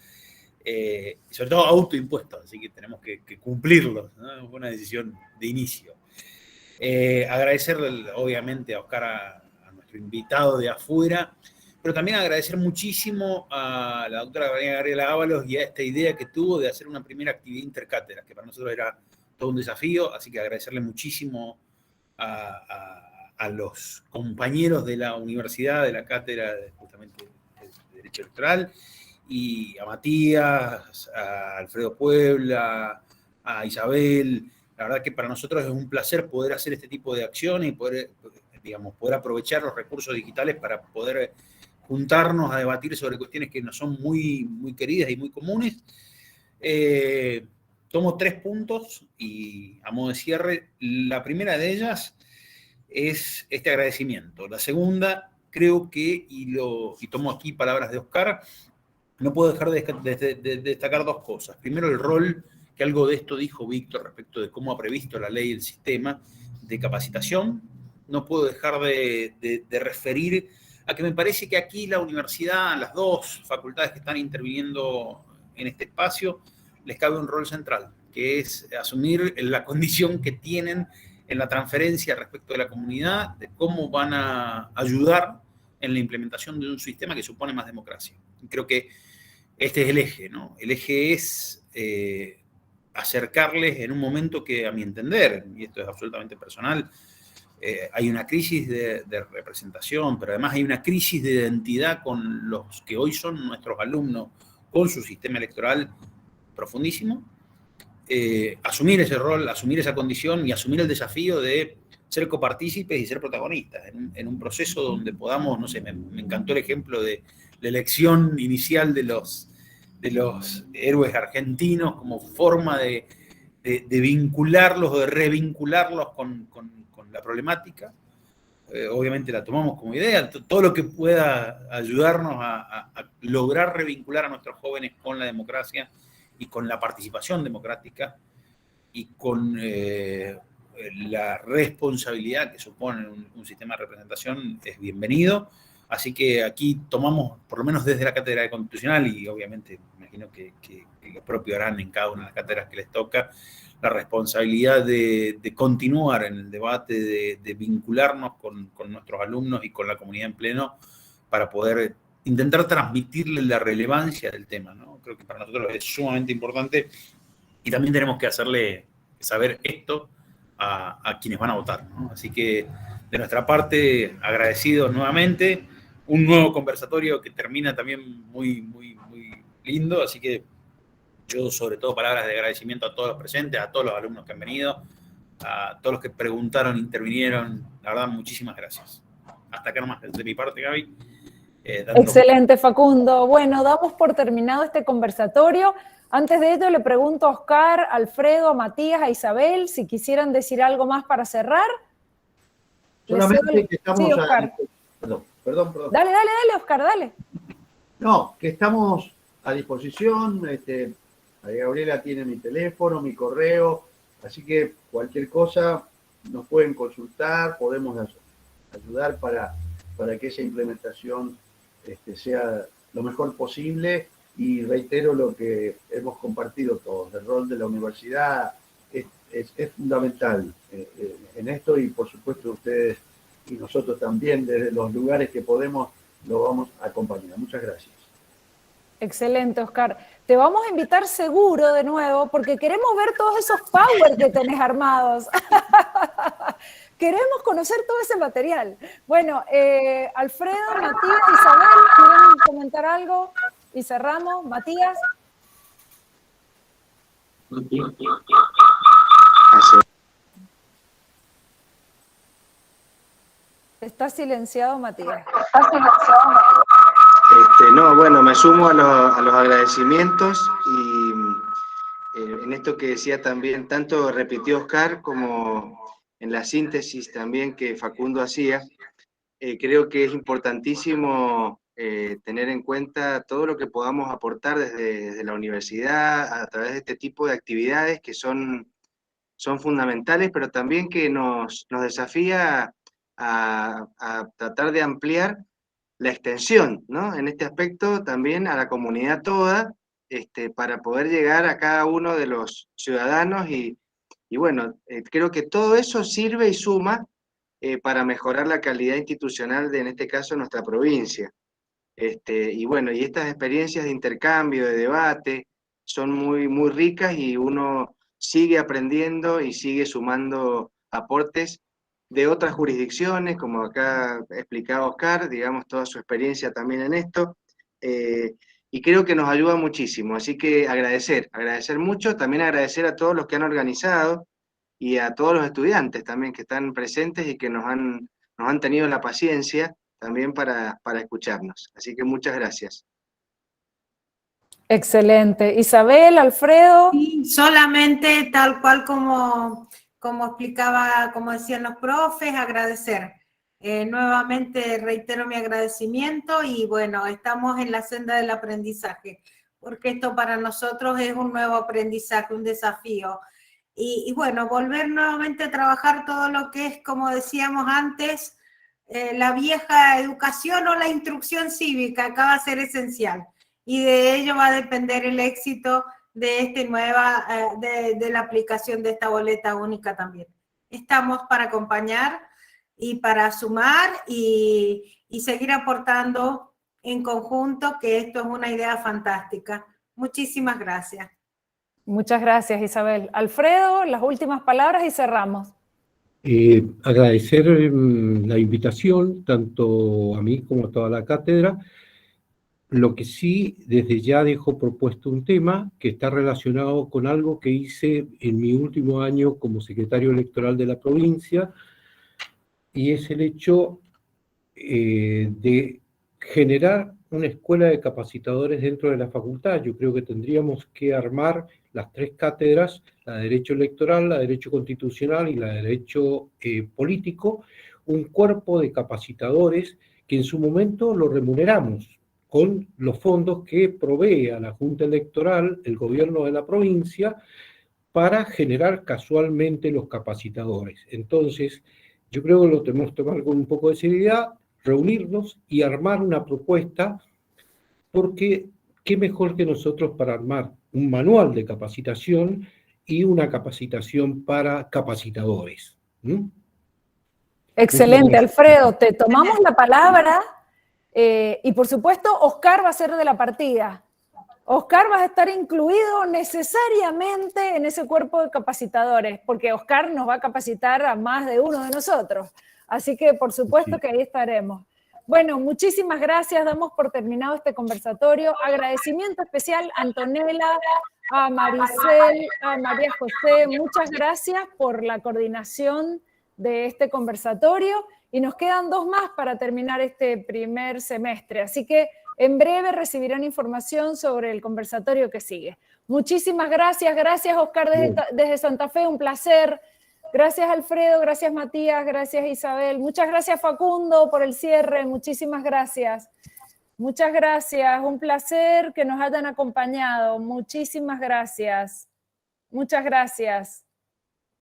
sobre todo autoimpuestos, así que tenemos que cumplirlos, ¿no? Fue una decisión de inicio. Agradecerle, obviamente, a Oscar, a nuestro invitado de afuera, pero también agradecer muchísimo a la doctora Gabriela Ábalos y a esta idea que tuvo de hacer una primera actividad intercátedra, que para nosotros era todo un desafío, así que agradecerle muchísimo a los compañeros de la universidad, de la cátedra justamente de Derecho Electoral, y a Matías, a Alfredo Puebla, a Isabel. La verdad que para nosotros es un placer poder hacer este tipo de acciones y poder, digamos, poder aprovechar los recursos digitales para poder juntarnos a debatir sobre cuestiones que nos son muy, muy queridas y muy comunes. Tomo 3 puntos y a modo de cierre, la primera de ellas es este agradecimiento. La segunda, creo que, y tomo aquí palabras de Oscar, no puedo dejar de destacar 2 cosas. Primero, el rol, que algo de esto dijo Víctor respecto de cómo ha previsto la ley el sistema de capacitación. No puedo dejar de referir a que me parece que aquí la universidad, las 2 facultades que están interviniendo en este espacio, les cabe un rol central, que es asumir la condición que tienen en la transferencia respecto de la comunidad, de cómo van a ayudar en la implementación de un sistema que supone más democracia. Y creo que este es el eje, ¿no? El eje es acercarles en un momento que, a mi entender, y esto es absolutamente personal, hay una crisis de representación, pero además hay una crisis de identidad con los que hoy son nuestros alumnos, con su sistema electoral profundísimo. Asumir ese rol, asumir esa condición y asumir el desafío de ser copartícipes y ser protagonistas en un proceso donde podamos, no sé, me encantó el ejemplo de la elección inicial de los héroes argentinos como forma de vincularlos o de revincularlos con la problemática. Obviamente la tomamos como idea, todo lo que pueda ayudarnos a lograr revincular a nuestros jóvenes con la democracia y con la participación democrática y con la responsabilidad que supone un sistema de representación es bienvenido. Así que aquí tomamos, por lo menos desde la Cátedra de Constitucional, y obviamente imagino que lo propio harán en cada una de las cátedras que les toca, la responsabilidad de continuar en el debate, de vincularnos con nuestros alumnos y con la comunidad en pleno para poder intentar transmitirle la relevancia del tema, ¿no? Creo que para nosotros es sumamente importante y también tenemos que hacerle saber esto a quienes van a votar, ¿no? Así que de nuestra parte, agradecidos nuevamente, un nuevo conversatorio que termina también muy, muy, muy lindo, así que yo sobre todo palabras de agradecimiento a todos los presentes, a todos los alumnos que han venido, a todos los que preguntaron, intervinieron, la verdad, muchísimas gracias. Hasta acá nomás de mi parte, Gaby. Excelente, Facundo. Bueno, damos por terminado este conversatorio. Antes de ello, le pregunto a Oscar, Alfredo, a Matías, a Isabel, si quisieran decir algo más para cerrar. Solamente que estamos... Sí, Oscar. Perdón. Dale, Oscar, dale. No, que estamos a disposición. Gabriela tiene mi teléfono, mi correo, así que cualquier cosa nos pueden consultar, podemos ayudar para que esa implementación sea lo mejor posible. Y reitero lo que hemos compartido todos, el rol de la universidad es fundamental en esto, y por supuesto ustedes y nosotros también desde los lugares que podemos lo vamos a acompañar. Muchas gracias. Excelente, Oscar. Te vamos a invitar seguro de nuevo porque queremos ver todos esos powers que tenés armados. Queremos conocer todo ese material. Bueno, Alfredo, Matías, Isabel, ¿quieren comentar algo? Y cerramos. Matías. Está silenciado, Matías. No, bueno, me sumo a los agradecimientos y en esto que decía también, tanto repitió Oscar como en la síntesis también que Facundo hacía, creo que es importantísimo tener en cuenta todo lo que podamos aportar desde la universidad a través de este tipo de actividades que son fundamentales, pero también que nos desafía a tratar de ampliar la extensión, ¿no? En este aspecto también a la comunidad toda, para poder llegar a cada uno de los ciudadanos y bueno, creo que todo eso sirve y suma para mejorar la calidad institucional de, en este caso, nuestra provincia. Y bueno, y estas experiencias de intercambio, de debate, son muy, muy ricas y uno sigue aprendiendo y sigue sumando aportes de otras jurisdicciones, como acá explicaba Oscar, digamos, toda su experiencia también en esto, y creo que nos ayuda muchísimo, así que agradecer mucho, también agradecer a todos los que han organizado y a todos los estudiantes también que están presentes y que nos han tenido la paciencia también para escucharnos. Así que muchas gracias. Excelente. Isabel, Alfredo. Sí, solamente tal cual como explicaba, como decían los profes, agradecer. Nuevamente reitero mi agradecimiento y bueno, estamos en la senda del aprendizaje, porque esto para nosotros es un nuevo aprendizaje, un desafío. Y bueno, volver nuevamente a trabajar todo lo que es, como decíamos antes, la vieja educación o la instrucción cívica, acá va a ser esencial. Y de ello va a depender el éxito de de la aplicación de esta boleta única también. Estamos para acompañar y para sumar y seguir aportando en conjunto, que esto es una idea fantástica. Muchísimas gracias. Muchas gracias, Isabel. Alfredo, las últimas palabras y cerramos. Agradecer la invitación, tanto a mí como a toda la cátedra. Lo que sí, desde ya dejo propuesto un tema que está relacionado con algo que hice en mi último año como secretario electoral de la provincia, y es el hecho de generar una escuela de capacitadores dentro de la facultad. Yo creo que tendríamos que armar las 3 cátedras, la de Derecho Electoral, la de Derecho Constitucional y la de Derecho Político, un cuerpo de capacitadores que en su momento lo remuneramos con los fondos que provee a la Junta Electoral, el gobierno de la provincia, para generar casualmente los capacitadores. Entonces, yo creo que lo tenemos que tomar con un poco de seriedad, reunirnos y armar una propuesta, porque qué mejor que nosotros para armar un manual de capacitación y una capacitación para capacitadores. Excelente, Alfredo, te tomamos la palabra y por supuesto Oscar va a ser de la partida. Oscar va a estar incluido necesariamente en ese cuerpo de capacitadores, porque Oscar nos va a capacitar a más de uno de nosotros. Así que por supuesto que ahí estaremos. Bueno, muchísimas gracias, damos por terminado este conversatorio. Agradecimiento especial a Antonella, a Maricel, a María José, muchas gracias por la coordinación de este conversatorio y nos quedan 2 más para terminar este primer semestre, así que en breve recibirán información sobre el conversatorio que sigue. Muchísimas gracias, gracias Oscar desde Santa Fe, un placer. Gracias Alfredo, gracias Matías, gracias Isabel. Muchas gracias Facundo por el cierre, muchísimas gracias. Muchas gracias, un placer que nos hayan acompañado. Muchísimas gracias. Muchas gracias.